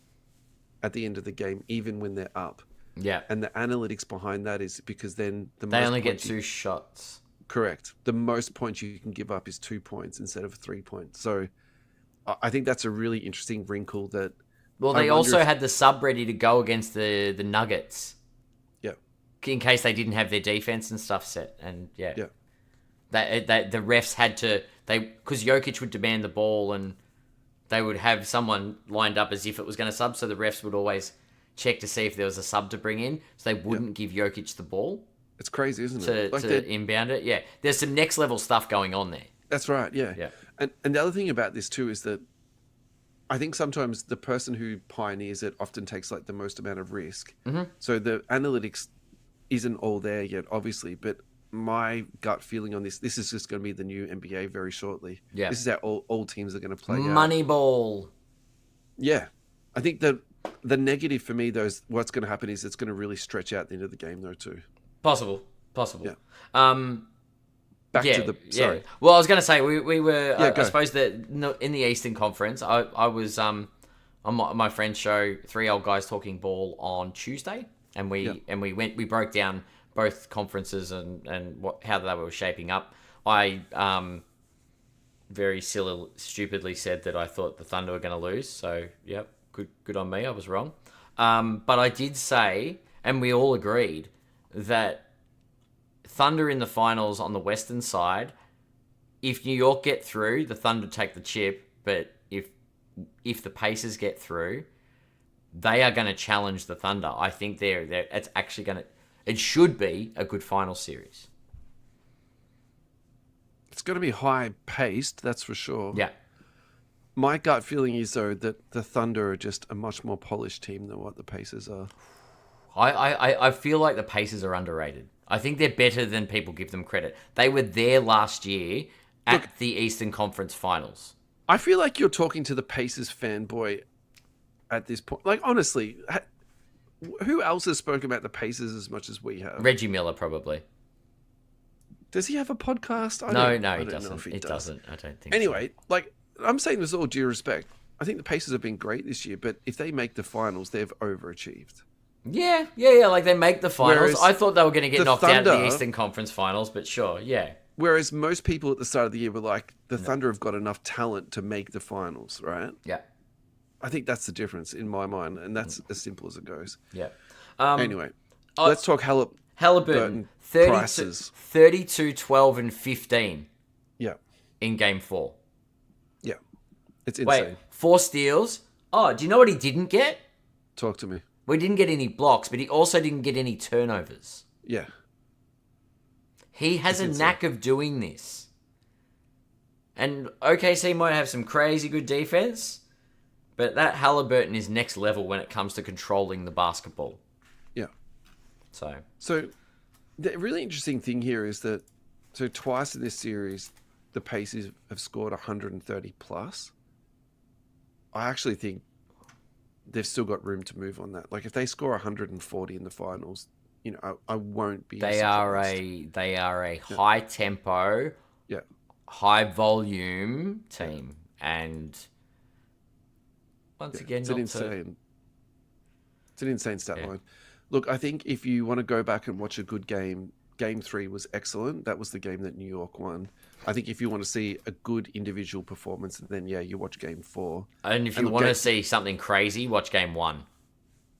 at the end of the game, even when they're up. Yeah. And the analytics behind that is because then They only get 2 shots. Correct. The most points you can give up is 2 points instead of 3 points. So I think that's a really interesting wrinkle that. Well, they also had the sub ready to go against the Nuggets. Yeah. In case they didn't have their defense and stuff set. And yeah. Yeah. That the refs had to, because Jokic would demand the ball and they would have someone lined up as if it was going to sub. So the refs would always check to see if there was a sub to bring in. So they wouldn't give Jokic the ball. It's crazy, isn't it? To inbound it. Yeah. There's some next level stuff going on there. That's right. Yeah. Yeah. And the other thing about this too is that I think sometimes the person who pioneers it often takes like the most amount of risk. Mm-hmm. So the analytics isn't all there yet, obviously, but my gut feeling on this is just going to be the new NBA very shortly. Yeah. This is how all teams are going to play out. Moneyball. Yeah. I think that the negative for me, though, is what's going to happen is it's going to really stretch out the end of the game, though, too. Possible. Yeah. Back to the... Sorry. Yeah. Well, I was going to say, we were... Yeah, I suppose that in the Eastern Conference, I was on my friend's show, 3 Old Guys Talking Ball, on Tuesday, and we broke down both conferences and how they were shaping up. I very stupidly said that I thought the Thunder were going to lose. So, yep, good on me. I was wrong. But I did say, and we all agreed, that Thunder in the finals on the Western side, if New York get through, the Thunder take the chip. But if the Pacers get through, they are going to challenge the Thunder. I think it's actually going to... It should be a good final series. It's going to be high-paced, that's for sure. Yeah. My gut feeling is, though, that the Thunder are just a much more polished team than what the Pacers are. I feel like the Pacers are underrated. I think they're better than people give them credit. They were there last year at the Eastern Conference Finals. I feel like you're talking to the Pacers fanboy at this point. Like, honestly... Who else has spoken about the Pacers as much as we have? Reggie Miller, probably. Does he have a podcast? No, he doesn't. He doesn't. I don't think Anyway, like, I'm saying this with all due respect. I think the Pacers have been great this year, but if they make the finals, they've overachieved. Yeah. Like, they make the finals. Whereas I thought they were going to get knocked out of the Thunder- Eastern Conference Finals, but sure, yeah. Whereas most people at the start of the year were like, the Thunder have got enough talent to make the finals, right? Yeah. I think that's the difference in my mind, and that's as simple as it goes. Yeah. Anyway, let's talk Halliburton, prices. 32, 12, and 15 Yeah. in Game 4. Yeah. It's insane. Wait, 4 steals? Oh, do you know what he didn't get? Talk to me. We didn't get any blocks, but he also didn't get any turnovers. Yeah. He has a knack of doing this. And OKC might have some crazy good defense, but that Halliburton is next level when it comes to controlling the basketball. Yeah. So the really interesting thing here is that twice in this series, the Pacers have scored 130 plus. I actually think they've still got room to move on that. Like if they score 140 in the finals, I won't be. They are a high tempo, high volume team, and once again, it's an insane stat line. Look, I think if you want to go back and watch a good game, Game 3 was excellent. That was the game that New York won. I think if you want to see a good individual performance, then you watch Game 4. And if you want to see something crazy, watch Game 1.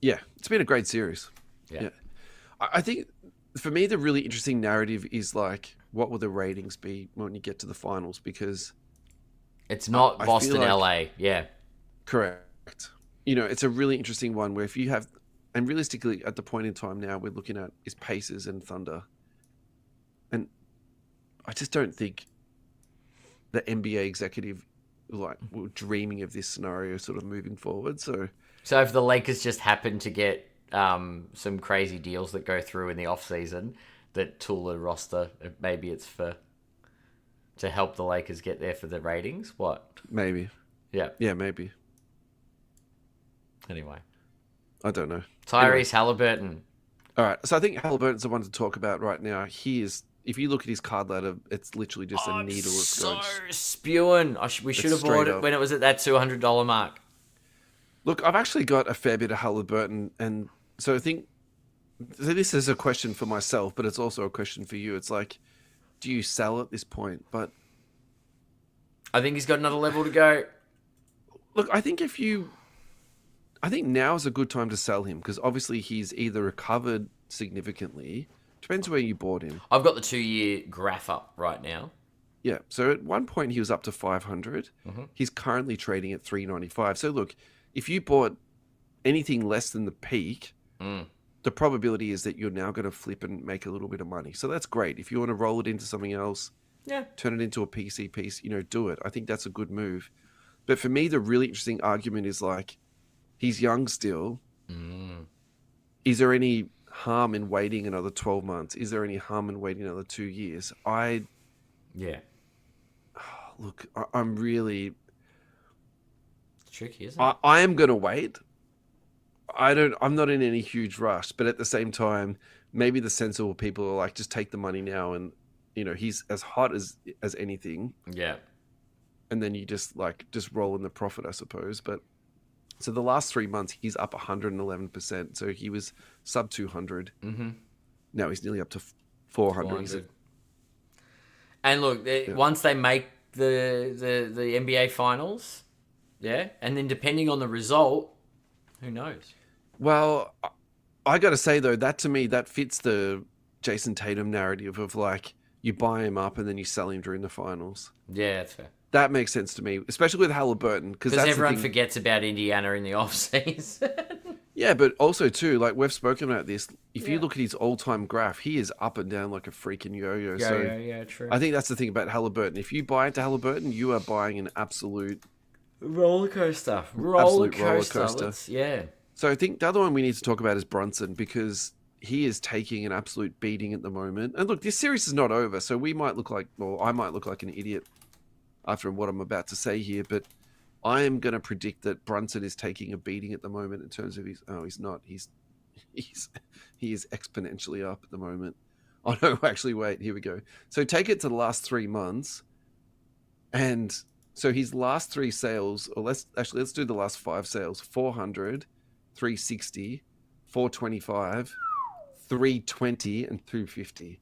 Yeah, it's been a great series. Yeah. I think for me, the really interesting narrative is like, what will the ratings be when you get to the finals? Because it's not Boston, LA. Yeah. Correct. It's a really interesting one where if you have, and realistically at the point in time now we're looking at is Pacers and Thunder. And I just don't think the NBA executive were dreaming of this scenario sort of moving forward. So if the Lakers just happen to get some crazy deals that go through in the off season that tool the roster, maybe it's to help the Lakers get there for the ratings. What? Maybe. Yeah. Yeah, maybe. Anyway. I don't know. Tyrese Halliburton. All right. So I think Halliburton's the one to talk about right now. He is if you look at his card ladder, it's literally just a needle of so scopes. spewing. We should have bought straight it up. when it was at that $200 mark. Look, I've actually got a fair bit of Halliburton, and so I think so this is a question for myself, but it's also a question for you. It's like, do you sell at this point? But I think he's got another level to go. look, I think now is a good time to sell him because obviously he's either recovered significantly. Depends where you bought him. I've got the 2-year graph up right now. Yeah. So at one point he was up to 500. Mm-hmm. He's currently trading at 395. So look, if you bought anything less than the peak, the probability is that you're now going to flip and make a little bit of money. So that's great. If you want to roll it into something else, turn it into a PC piece, do it. I think that's a good move. But for me, the really interesting argument is like, he's young still. Is there any harm in waiting another 12 months? Is there any harm in waiting another 2 years? Look, I'm really... It's tricky, isn't it? I am going to wait. I'm not in any huge rush, but at the same time, maybe the sensible people are like, just take the money now, and he's as hot as anything. Yeah. And then you just roll in the profit, I suppose. But so the last 3 months, he's up 111%. So he was sub 200. Mm-hmm. Now he's nearly up to 400. 400. And look, once they make the NBA finals, and then depending on the result, who knows? Well, I got to say though, that to me, that fits the Jason Tatum narrative of like, you buy him up and then you sell him during the finals. Yeah, that's fair. That makes sense to me, especially with Halliburton. Because everyone forgets about Indiana in the off-season. Yeah, but also too, like we've spoken about this, if you look at his all-time graph, he is up and down like a freaking yo-yo. Yeah, true. I think that's the thing about Halliburton. If you buy into Halliburton, you are buying an absolute... roller coaster. Yeah. So I think the other one we need to talk about is Brunson, because he is taking an absolute beating at the moment. And look, this series is not over, so I might look like an idiot after what I'm about to say here, but I am going to predict that Brunson is taking a beating at the moment in terms of he's not. He is exponentially up at the moment. Oh no, actually, wait, here we go. So take it to the last 3 months, and so his last 3 sales, or let's do the last 5 sales: 400, 360, 425, 320, and 250.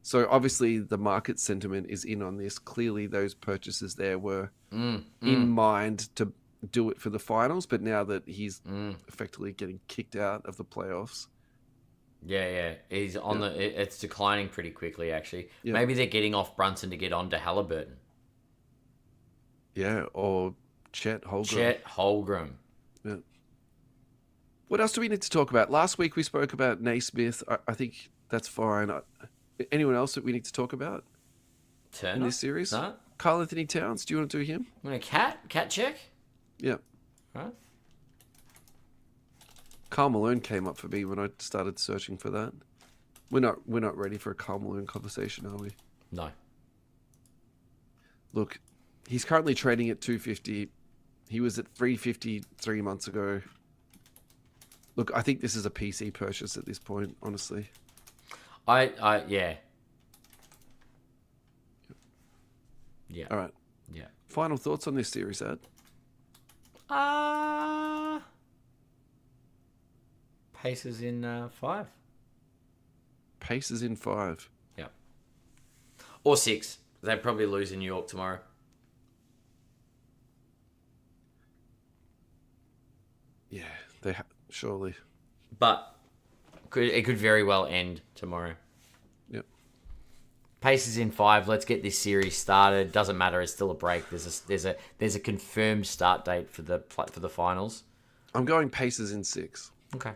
So obviously the market sentiment is in on this. Clearly those purchases there were in mind to do it for the finals, but now that he's effectively getting kicked out of the playoffs. Yeah. He's on it's declining pretty quickly, actually. Yeah. Maybe they're getting off Brunson to get on to Halliburton. Yeah, or Chet Holmgren. Chet Holmgren. Yeah. What else do we need to talk about? Last week we spoke about Naismith. I think that's fine. Anyone else that we need to talk about Turner? in this series? No? Karl Anthony Towns. Do you want to do him? Cat check? Yeah. Right. Karl Malone came up for me when I started searching for that. We're not ready for a Karl Malone conversation, are we? No. Look, he's currently trading at 250. He was at 350 3 months ago. Look, I think this is a PC purchase at this point, honestly. Yeah. All right. Yeah. Final thoughts on this series, Ad? Pacers in 5. Pacers in 5. Yeah. Or 6. They'd probably lose in New York tomorrow. Yeah, surely. But it could very well end tomorrow. Yep. Pacers in 5. Let's get this series started. Doesn't matter. It's still a break. There's a confirmed start date for the finals. I'm going Pacers in 6. Okay.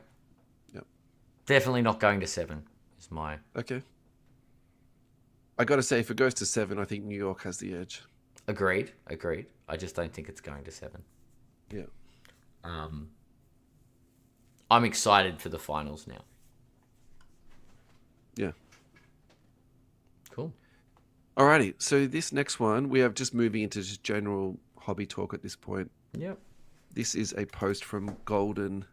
Yep. Definitely not going to 7. Is my Okay. I got to say, if it goes to 7, I think New York has the edge. agreed. I just don't think it's going to 7. Yeah. I'm excited for the finals now. Yeah. Cool. Alrighty. So this next one, we are just moving into just general hobby talk at this point. Yep. This is a post from Golden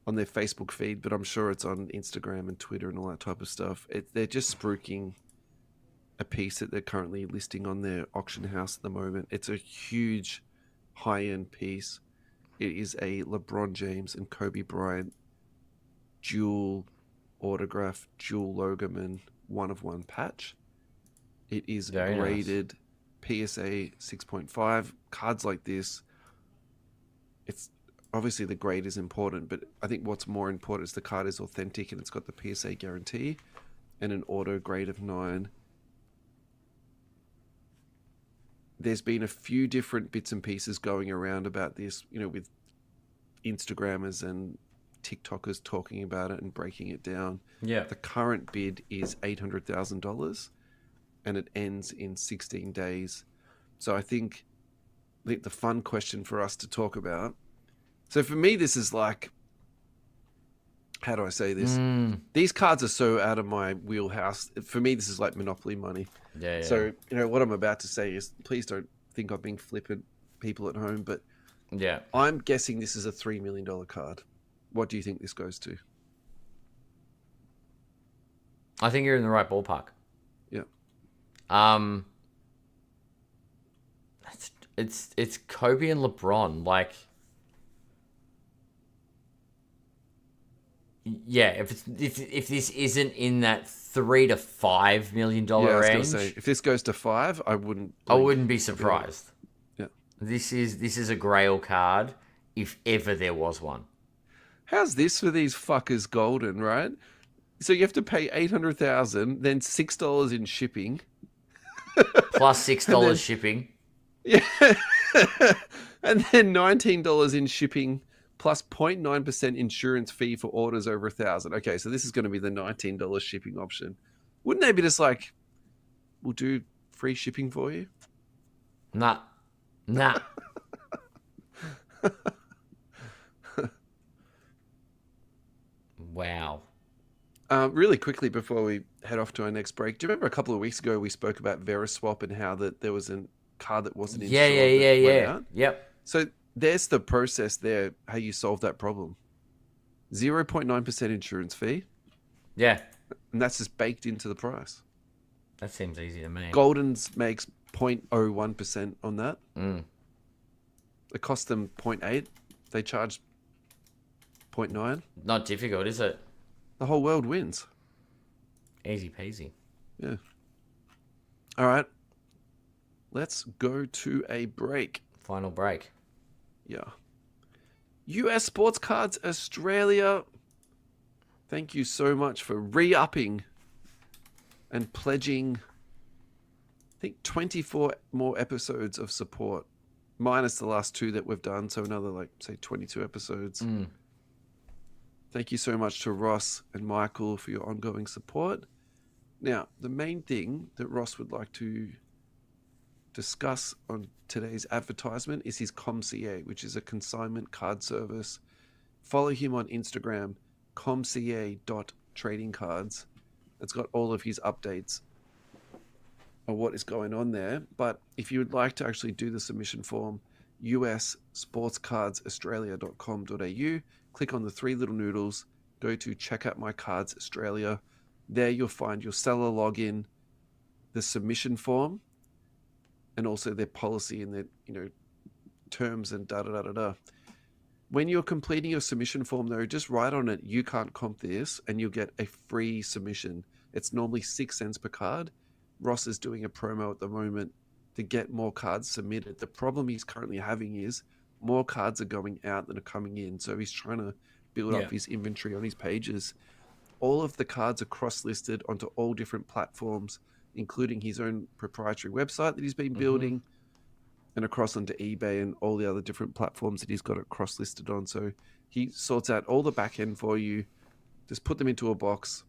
on their Facebook feed, but I'm sure it's on Instagram and Twitter and all that type of stuff. They're just spruiking a piece that they're currently listing on their auction house at the moment. It's a huge high-end piece. It is a LeBron James and Kobe Bryant dual autograph, dual logoman, 1-of-1 patch. It is Very nice. graded PSA 6.5. Cards like this, it's obviously the grade is important, but I think what's more important is the card is authentic and it's got the PSA guarantee and an auto grade of 9. There's been a few different bits and pieces going around about this, with Instagrammers and TikTokers talking about it and breaking it down. Yeah. The current bid is $800,000 and it ends in 16 days. So I think the fun question for us to talk about. So for me, this is like, how do I say this? These cards are so out of my wheelhouse. For me, this is like Monopoly money. Yeah. So, what I'm about to say is, please don't think I'm being flippant, people at home, but Yeah. I'm guessing this is a $3 million card. What do you think this goes to? I think you're in the right ballpark. Yeah. It's Kobe and LeBron. Like, yeah, if this isn't in that $3 to $5 million Yeah, I was gonna range, say, if this goes to 5, I wouldn't be surprised. Yeah. This is a grail card, if ever there was one. How's this for these fuckers golden, right? So you have to pay $800,000, then $6 in shipping. Plus $6 shipping. Yeah. And then $19 in shipping plus 0.9% insurance fee for orders over 1,000. Okay, so this is going to be the $19 shipping option. Wouldn't they be just like, we'll do free shipping for you? Nah. Wow. Really quickly before we head off to our next break, do you remember a couple of weeks ago we spoke about Veriswap and how that there was a card that wasn't insured? that went out? Yep. So there's the process there, how you solve that problem. 0.9% insurance fee, Yeah. and that's just baked into the price. That seems easy to me. Golden's makes 0.01% on that. Mm. It costs them 0.8. They charge 0.9. Not difficult, is it? The whole world wins. Easy peasy. Yeah. All right. Let's go to a break. Final break. Yeah. US Sports Cards Australia. Thank you so much for re-upping and pledging, I think, 24 more episodes of support, minus the last 2 that we've done. So another, say 22 episodes. Thank you so much to Ross and Michael for your ongoing support. Now, the main thing that Ross would like to discuss on today's advertisement is his ComCA, which is a consignment card service. Follow him on Instagram, comca.tradingcards. It's got all of his updates on what is going on there. But if you would like to actually do the submission form, usportscardsaustralia.com.au, click on the 3 little noodles, go to check out my cards Australia. There you'll find your seller login, the submission form, and also their policy and their terms and da-da-da-da-da. When you're completing your submission form, though, just write on it, you can't comp this, and you'll get a free submission. It's normally 6 cents per card. Ross is doing a promo at the moment to get more cards submitted. The problem he's currently having is more cards are going out than are coming in. So he's trying to build up his inventory on his pages. All of the cards are cross-listed onto all different platforms, including his own proprietary website that he's been building, and across onto eBay and all the other different platforms that he's got it cross-listed on. So he sorts out all the back end for you, just put them into a box,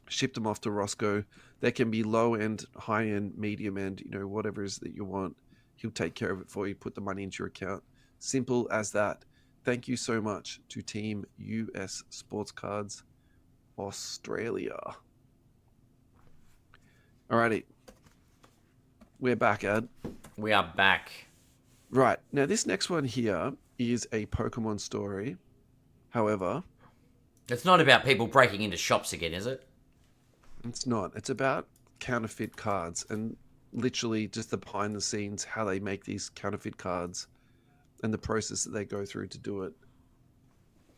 ship them off to Roscoe. There can be low-end, high-end, medium-end, whatever it is that you want. He'll take care of it for you, put the money into your account. Simple as that. Thank you so much to Team US Sports Cards Australia. Alrighty. We're back, Ad. We are back. Right. Now, this next one here is a Pokemon story. However, It's not about people breaking into shops again, is it? it's not. It's about counterfeit cards and literally just the behind the scenes, how they make these counterfeit cards and the process that they go through to do it.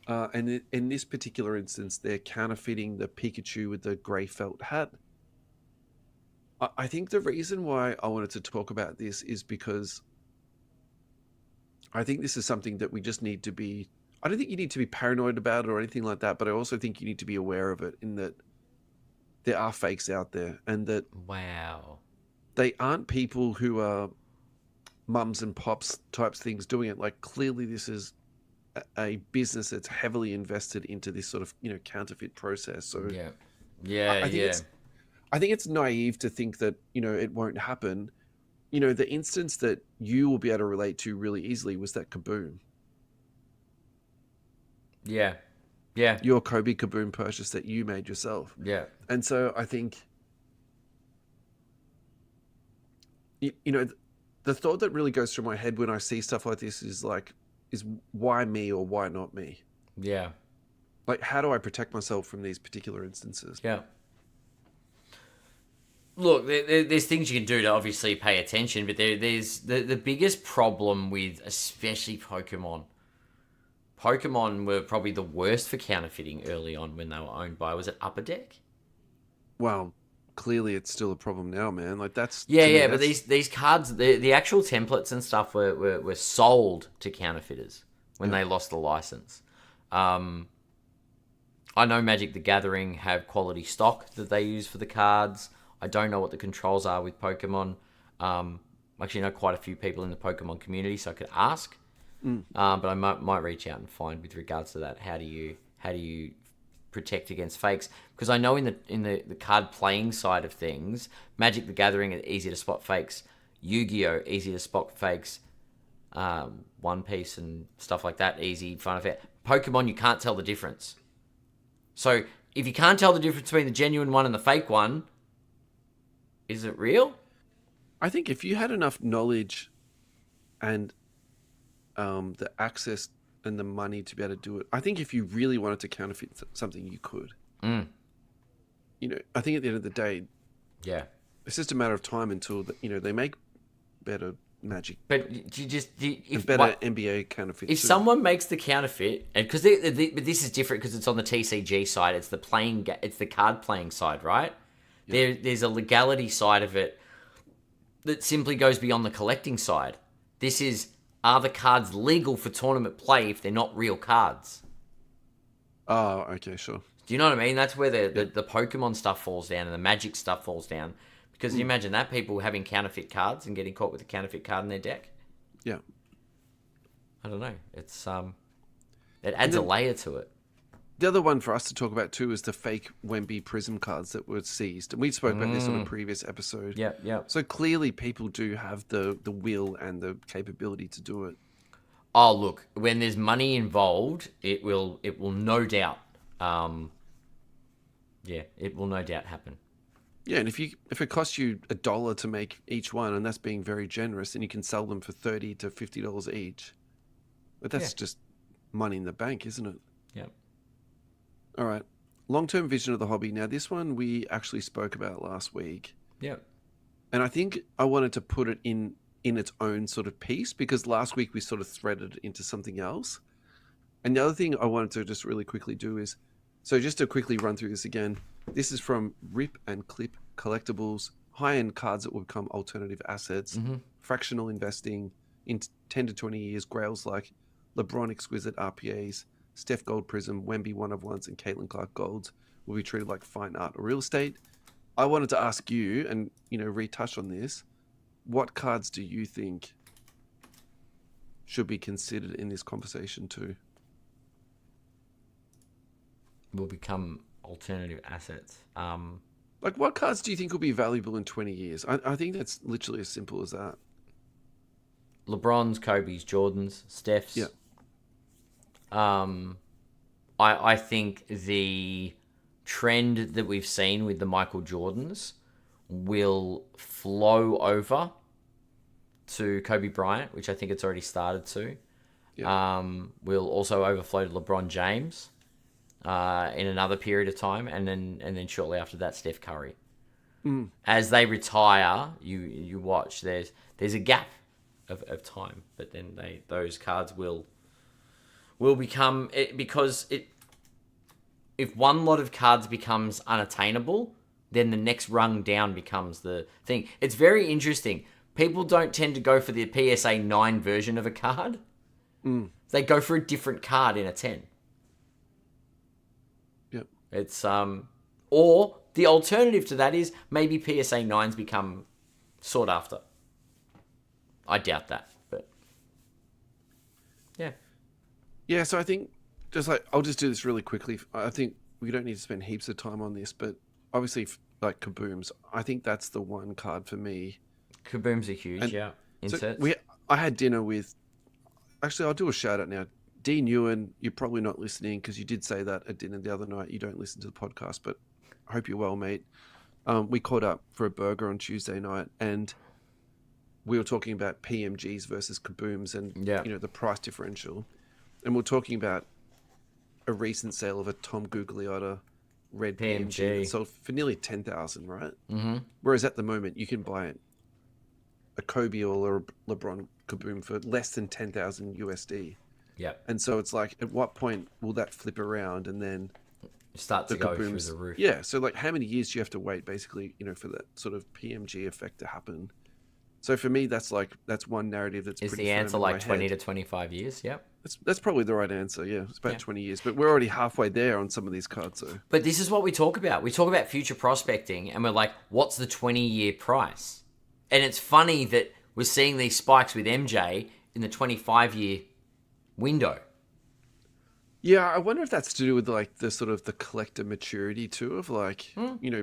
And in this particular instance, they're counterfeiting the Pikachu with the grey felt hat. I think the reason why I wanted to talk about this is because I think this is something that we just need to be... I don't think you need to be paranoid about it or anything like that, but I also think you need to be aware of it, in that there are fakes out there, and that Wow. they aren't people who are mums and pops types things doing it. Like, clearly this is a business that's heavily invested into this sort of, counterfeit process. So Yeah. I think it's naive to think that, it won't happen. The instance that you will be able to relate to really easily was that Kaboom. Yeah. Your Kobe Kaboom purchase that you made yourself. Yeah. And so I think, the thought that really goes through my head when I see stuff like this is why me or why not me? Yeah. Like, how do I protect myself from these particular instances? Yeah. Look, there's things you can do to obviously pay attention, but there's the biggest problem with especially Pokemon. Pokemon were probably the worst for counterfeiting early on when they were owned by, was it Upper Deck? Well, clearly it's still a problem now, man. Like, that's... Yeah, but these cards, the actual templates and stuff were sold to counterfeiters when they lost the license. I know Magic the Gathering have quality stock that they use for the cards. I don't know what the controls are with Pokemon. I actually know quite a few people in the Pokemon community, so I could ask. But I might reach out and find, with regards to that, how do you protect against fakes? Because I know in the card playing side of things, Magic the Gathering is easy to spot fakes. Yu-Gi-Oh! Easy to spot fakes. One Piece and stuff like that, easy, fun of it. Pokemon, you can't tell the difference. So if you can't tell the difference between the genuine one and the fake one, is it real? I think if you had enough knowledge and the access and the money to be able to do it, I think if you really wanted to counterfeit something, you could. I think at the end of the day, it's just a matter of time until they make better Magic. But better NBA counterfeit. If someone makes the counterfeit, and because but this is different because it's on the TCG side, it's the card playing side, right? Yeah. There's a legality side of it that simply goes beyond the collecting side. This is, are the cards legal for tournament play if they're not real cards? Oh, okay, sure. Do you know what I mean? That's where the Pokemon stuff falls down and the Magic stuff falls down. Because you imagine that, people having counterfeit cards and getting caught with a counterfeit card in their deck. Yeah. I don't know. It's it adds a layer to it. The other one for us to talk about too is the fake Wemby Prism cards that were seized. And we spoke about this on a previous episode. Yeah. So clearly people do have the will and the capability to do it. Oh, look, when there's money involved, it will no doubt it will no doubt happen. Yeah, and if it costs you $1 to make each one, and that's being very generous, and you can sell them for $30 to $50 each, but that's just money in the bank, isn't it? Yeah. All right. Long-term vision of the hobby. Now, this one we actually spoke about last week. Yeah. And I think I wanted to put it in its own sort of piece, because last week we sort of threaded into something else. And the other thing I wanted to just really quickly do is, so just to quickly run through this again, this is from Rip and Clip Collectibles, high-end cards that will become alternative assets, fractional investing in 10 to 20 years, grails like LeBron Exquisite RPAs, Steph Gold Prism, Wemby One of Ones, and Caitlin Clark Golds will be treated like fine art or real estate. I wanted to ask you, and retouch on this, what cards do you think should be considered in this conversation too? Will become alternative assets. Like, what cards do you think will be valuable in 20 years? I think that's literally as simple as that. LeBron's, Kobe's, Jordan's, Steph's. Yeah. I think the trend that we've seen with the Michael Jordans will flow over to Kobe Bryant, which I think it's already started to. Yeah. Will also overflow to LeBron James in another period of time, and then shortly after that, Steph Curry. As they retire, you watch. There's a gap of time, but then those cards will become it because it. If one lot of cards becomes unattainable, then the next rung down becomes the thing. It's very interesting. People don't tend to go for the PSA 9 version of a card. They go for a different card in a 10. Yep. It's or the alternative to that is maybe PSA 9s become sought after. I doubt that, but yeah. Yeah, so I think I'll just do this really quickly. I think we don't need to spend heaps of time on this, but obviously like Kabooms, I think that's the one card for me. Kabooms are huge, yeah. Inserts. So I had dinner with. Actually, I'll do a shout out now. Dean Ewan, you're probably not listening because you did say that at dinner the other night. You don't listen to the podcast, but I hope you're well, mate. We caught up for a burger on Tuesday night, and we were talking about PMGs versus Kabooms and the price differential, and we're talking about a recent sale of a Tom Gugliotta red PMG that sold for nearly 10,000, right? Mm-hmm. Whereas at the moment you can buy a Kobe or a LeBron Kaboom for less than 10,000 USD. Yeah. And so it's like, at what point will that flip around and then start to go through the roof? Yeah. So like, how many years do you have to wait, basically, for that sort of PMG effect to happen? So for me, that's one narrative that's Is pretty the firm answer in like my 20 head. to 25 years? Yep. That's probably the right answer. Yeah, it's about 20 years, but we're already halfway there on some of these cards. So, but this is what we talk about. We talk about future prospecting, and we're like, "What's the 20-year price?" And it's funny that we're seeing these spikes with MJ in the 25-year window. Yeah, I wonder if that's to do with like the sort of the collector maturity too, of like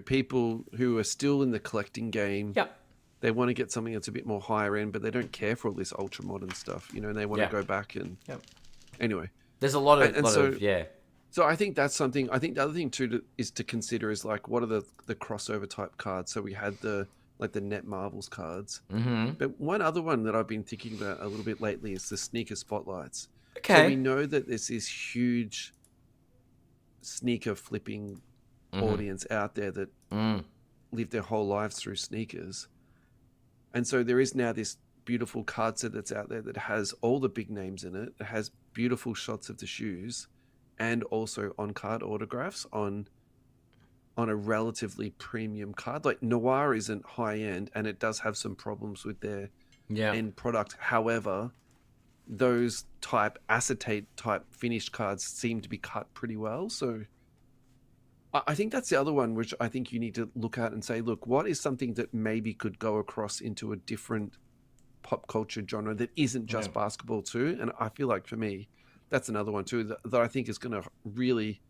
people who are still in the collecting game. Yep. They want to get something that's a bit more higher end, but they don't care for all this ultra modern stuff, and they want to go back and. Yep. Anyway, there's a lot of, so, So I think that's something. I think the other thing too is to consider is like, what are the crossover type cards? So we had the Net Marvels cards, but one other one that I've been thinking about a little bit lately is the sneaker spotlights. Okay. So we know that there's this huge sneaker flipping audience out there that live their whole lives through sneakers. And so there is now this beautiful card set that's out there that has all the big names in it. It has beautiful shots of the shoes and also on-card autographs on a relatively premium card. Like Noir isn't high-end, and it does have some problems with their end product. However, those acetate-type finished cards seem to be cut pretty well. So I think that's the other one, which I think you need to look at and say, look, what is something that maybe could go across into a different pop culture genre that isn't just basketball too? And I feel like for me, that's another one too, that I think is going to really,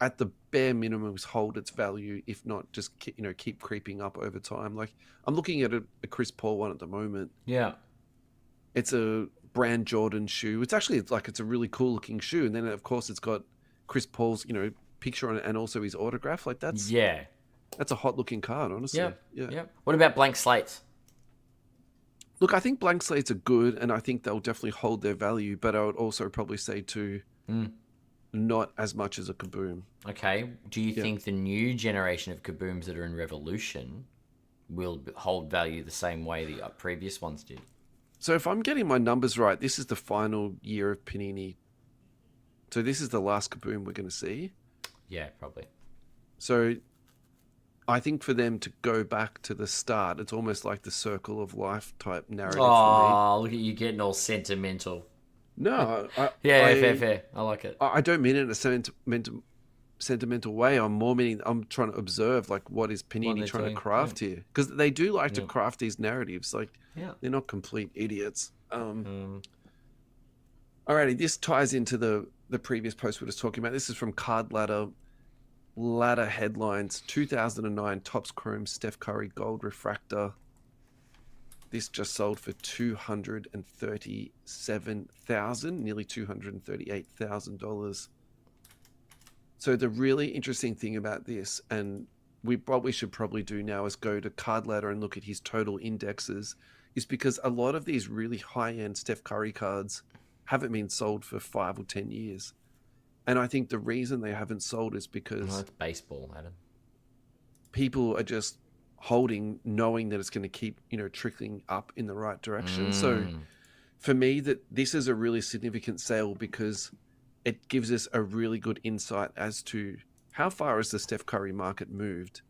at the bare minimum, hold its value, if not just keep creeping up over time. Like I'm looking at a Chris Paul one at the moment. Yeah. It's a brand Jordan shoe. It's a really cool looking shoe. And then of course it's got Chris Paul's, picture on it and also his autograph. Like that's a hot looking card, honestly. Yeah. What about blank slates? Look, I think blank slates are good, and I think they'll definitely hold their value, but I would also probably say too, not as much as a Kaboom. Okay. Do you think the new generation of Kabooms that are in Revolution will hold value the same way the previous ones did? So if I'm getting my numbers right, this is the final year of Panini. So this is the last Kaboom we're going to see. Yeah, probably. So I think for them to go back to the start, it's almost like the circle of life type narrative for me. Oh, look at you getting all sentimental. No. Fair. I like it. I don't mean it in a sentimental way. I'm trying to observe, like, what is Panini trying to craft here? Because they do like to craft these narratives. Like, they're not complete idiots. Alrighty, this ties into the previous post we were just talking about. This is from Card Ladder headlines. 2009 Topps Chrome Steph Curry Gold Refractor. This just sold for $237,000, nearly $238,000. So the really interesting thing about this, and what we should probably do now is go to Card Ladder and look at his total indexes, is because a lot of these really high-end Steph Curry cards haven't been sold for 5 or 10 years. And I think the reason they haven't sold is because... it's baseball, Adam. People are just holding, knowing that it's going to keep, trickling up in the right direction. So for me, that this is a really significant sale because it gives us a really good insight as to how far has the Steph Curry market moved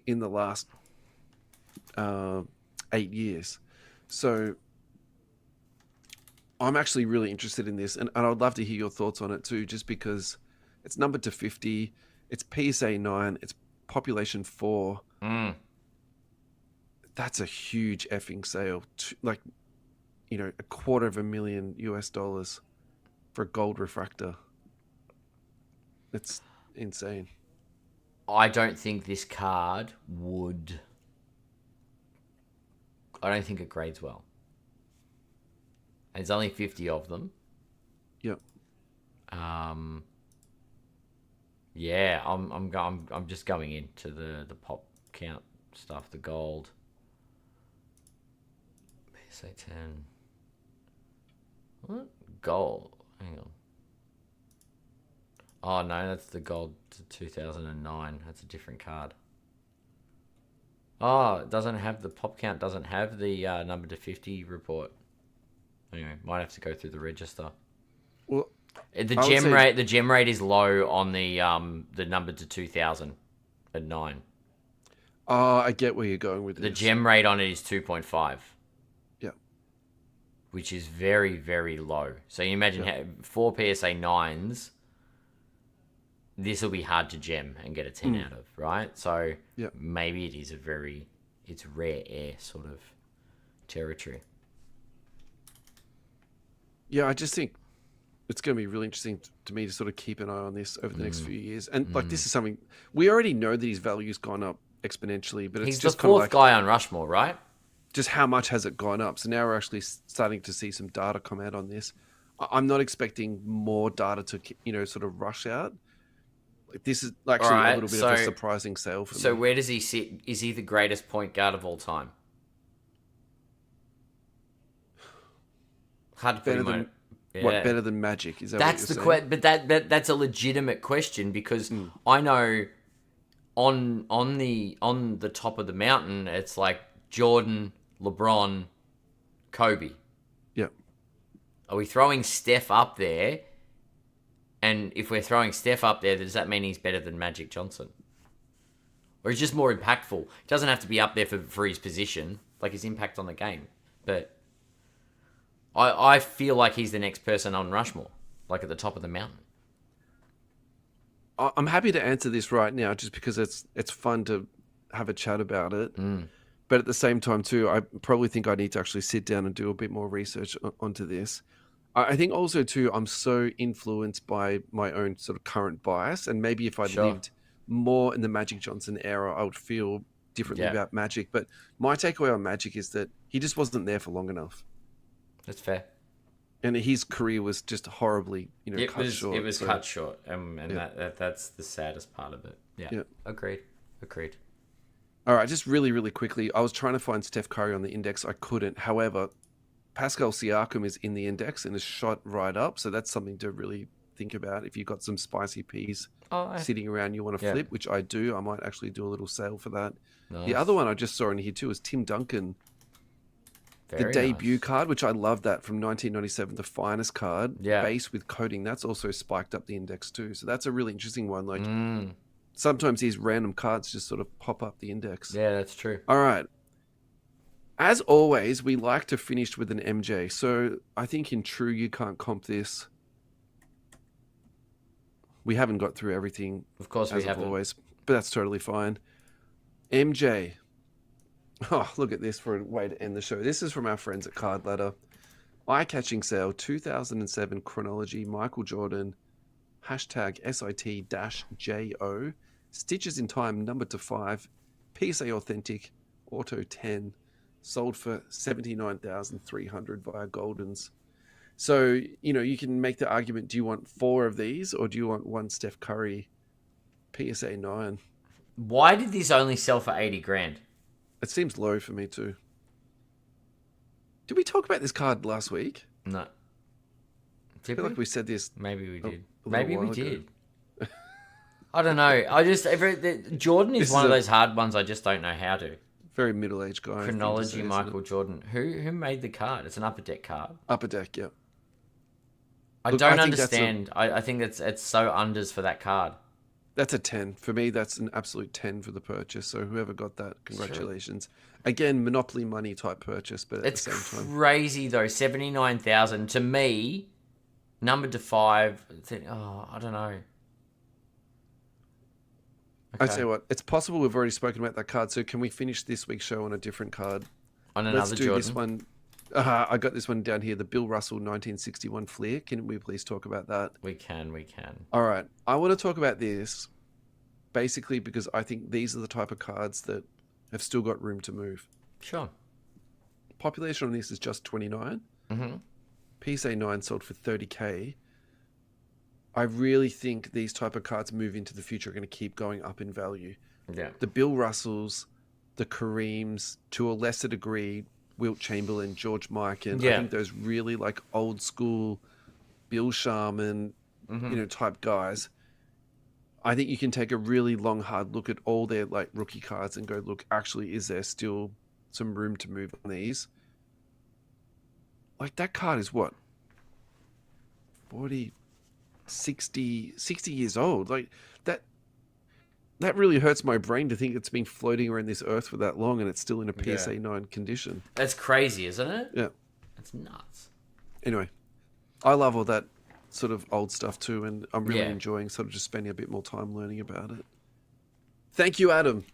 in the last 8 years. So I'm actually really interested in this, and I'd love to hear your thoughts on it too, just because it's numbered to 50, it's PSA 9, it's population 4. That's a huge effing sale. Like, $250,000 US for a gold refractor. It's insane. I don't think this card would... I don't think it grades well. And there's only 50 of them. Yep. Yeah, I'm just going into the pop count stuff, the gold. PSA 10. What? Gold. Hang on. Oh no, that's the gold to 2009. That's a different card. Oh, it doesn't have the pop count. Doesn't have the number to 50 report. Anyway, might have to go through the register. Well, The gem rate is low on the number to 2000 at 9. Oh, I get where you're going with this. The gem rate on it is 2.5. Yeah. Which is very, very low. So you imagine 4 PSA 9s, this will be hard to gem and get a 10 out of, right? So maybe it is it's rare air sort of territory. Yeah, I just think it's going to be really interesting to me to sort of keep an eye on this over the next few years. And this is something we already know that his value's gone up exponentially, but it's He's just the kind of fourth guy on Rushmore, right? just how much has it gone up? So now we're actually starting to see some data come out on this. I'm not expecting more data to, sort of rush out. Like, this is actually a little bit of a surprising sale for me. So where does he sit? Is he the greatest point guard of all time? Hard to put him on. Yeah. What, better than Magic? Is that that's what the you're question? But that's a legitimate question because I know on the top of the mountain it's like Jordan, LeBron, Kobe. Yeah. Are we throwing Steph up there? And if we're throwing Steph up there, does that mean he's better than Magic Johnson? Or he's just more impactful? He doesn't have to be up there for his position, like his impact on the game. But I feel like he's the next person on Rushmore, like at the top of the mountain. I'm happy to answer this right now just because it's fun to have a chat about it. But at the same time, too, I probably think I need to actually sit down and do a bit more research onto this. I think also, too, I'm so influenced by my own sort of current bias. And maybe if I lived more in the Magic Johnson era, I would feel differently about Magic. But my takeaway on Magic is that he just wasn't there for long enough. That's fair. And his career was just horribly, cut short. It was cut short. And that's the saddest part of it. Yeah. Agreed. All right, just really, really quickly. I was trying to find Steph Curry on the index. I couldn't. However, Pascal Siakam is in the index and is shot right up. So that's something to really think about. If you've got some spicy peas sitting around you want to flip, which I do, I might actually do a little sale for that. Nice. The other one I just saw in here too is Tim Duncan. The debut card, which I love that from 1997, the finest card, base with coating. That's also spiked up the index too. So that's a really interesting one. Like sometimes these random cards just sort of pop up the index. Yeah, that's true. All right. As always, we like to finish with an MJ. So I think in true, you can't comp this. We haven't got through everything. Of course we haven't. Always, but that's totally fine. MJ. Oh, look at this for a way to end the show. This is from our friends at Card Ladder. Eye-catching sale, 2007 chronology, Michael Jordan, hashtag SIT-JO, Stitches in Time, number to 5, PSA Authentic, Auto 10, sold for $79,300 via Goldens. So, you can make the argument, do you want 4 of these or do you want one Steph Curry PSA 9? Why did this only sell for $80,000? It seems low for me too. Did we talk about this card last week? No. I feel like we said this. Maybe we did. Maybe we did. I don't know. Jordan is This one is of a- those hard ones. I just don't know how to. Very middle-aged guy. thing to Chronology, say, isn't Michael it? Jordan. Who made the card? It's an upper deck card. Upper Deck, yeah. I Look, don't I think that's understand. I think it's so unders for that card. That's a 10. For me, that's an absolute 10 for the purchase. So whoever got that, congratulations. Again, Monopoly money type purchase, but at It's the same time. crazy though. 79,000 to me. Numbered to 5. I don't know. I tell you what, it's possible we've already spoken about that card. So can we finish this week's show on a different card? On another Let's do Jordan. this one. I got this one down here, the Bill Russell 1961 Fleer. Can we please talk about that? We can. All right. I want to talk about this basically because I think these are the type of cards that have still got room to move. Sure. Population on this is just 29. Mm-hmm. PSA 9 sold for 30k. I really think these type of cards move into the future are going to keep going up in value. Yeah. The Bill Russells, the Kareems, to a lesser degree, Wilt Chamberlain, George Mikan. Yeah. I think those really like old school Bill Sharman, type guys. I think you can take a really long, hard look at all their like rookie cards and go, look, actually, is there still some room to move on these? Like that card is what? 40, 60 years old. Like that really hurts my brain to think it's been floating around this earth for that long and it's still in a PSA 9 condition. That's crazy, isn't it? Yeah. That's nuts. Anyway, I love all that sort of old stuff too, and I'm really Yeah. enjoying sort of just spending a bit more time learning about it. Thank you, Adam.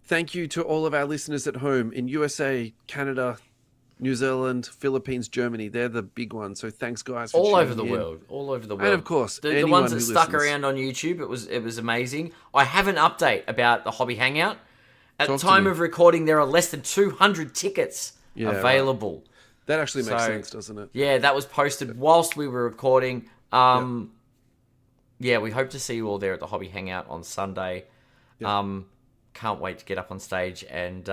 Thank you to all of our listeners at home in USA, Canada, New Zealand, Philippines, Germany. They're the big ones. So thanks, guys, for All over tuning the in. world. All over the world. And of course, the anyone ones that who stuck listens. around on YouTube, it was amazing. I have an update about the Hobby Hangout. At Talk the to time me. of recording, there are less than 200 tickets Yeah, right. available. That actually makes So, sense, doesn't it? Yeah, that was posted whilst we were recording. Yeah, we hope to see you all there at the Hobby Hangout on Sunday. Can't wait to get up on stage and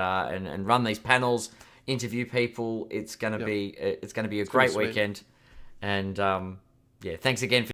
run these panels, interview people. It's gonna be a great sweet. weekend. And thanks again for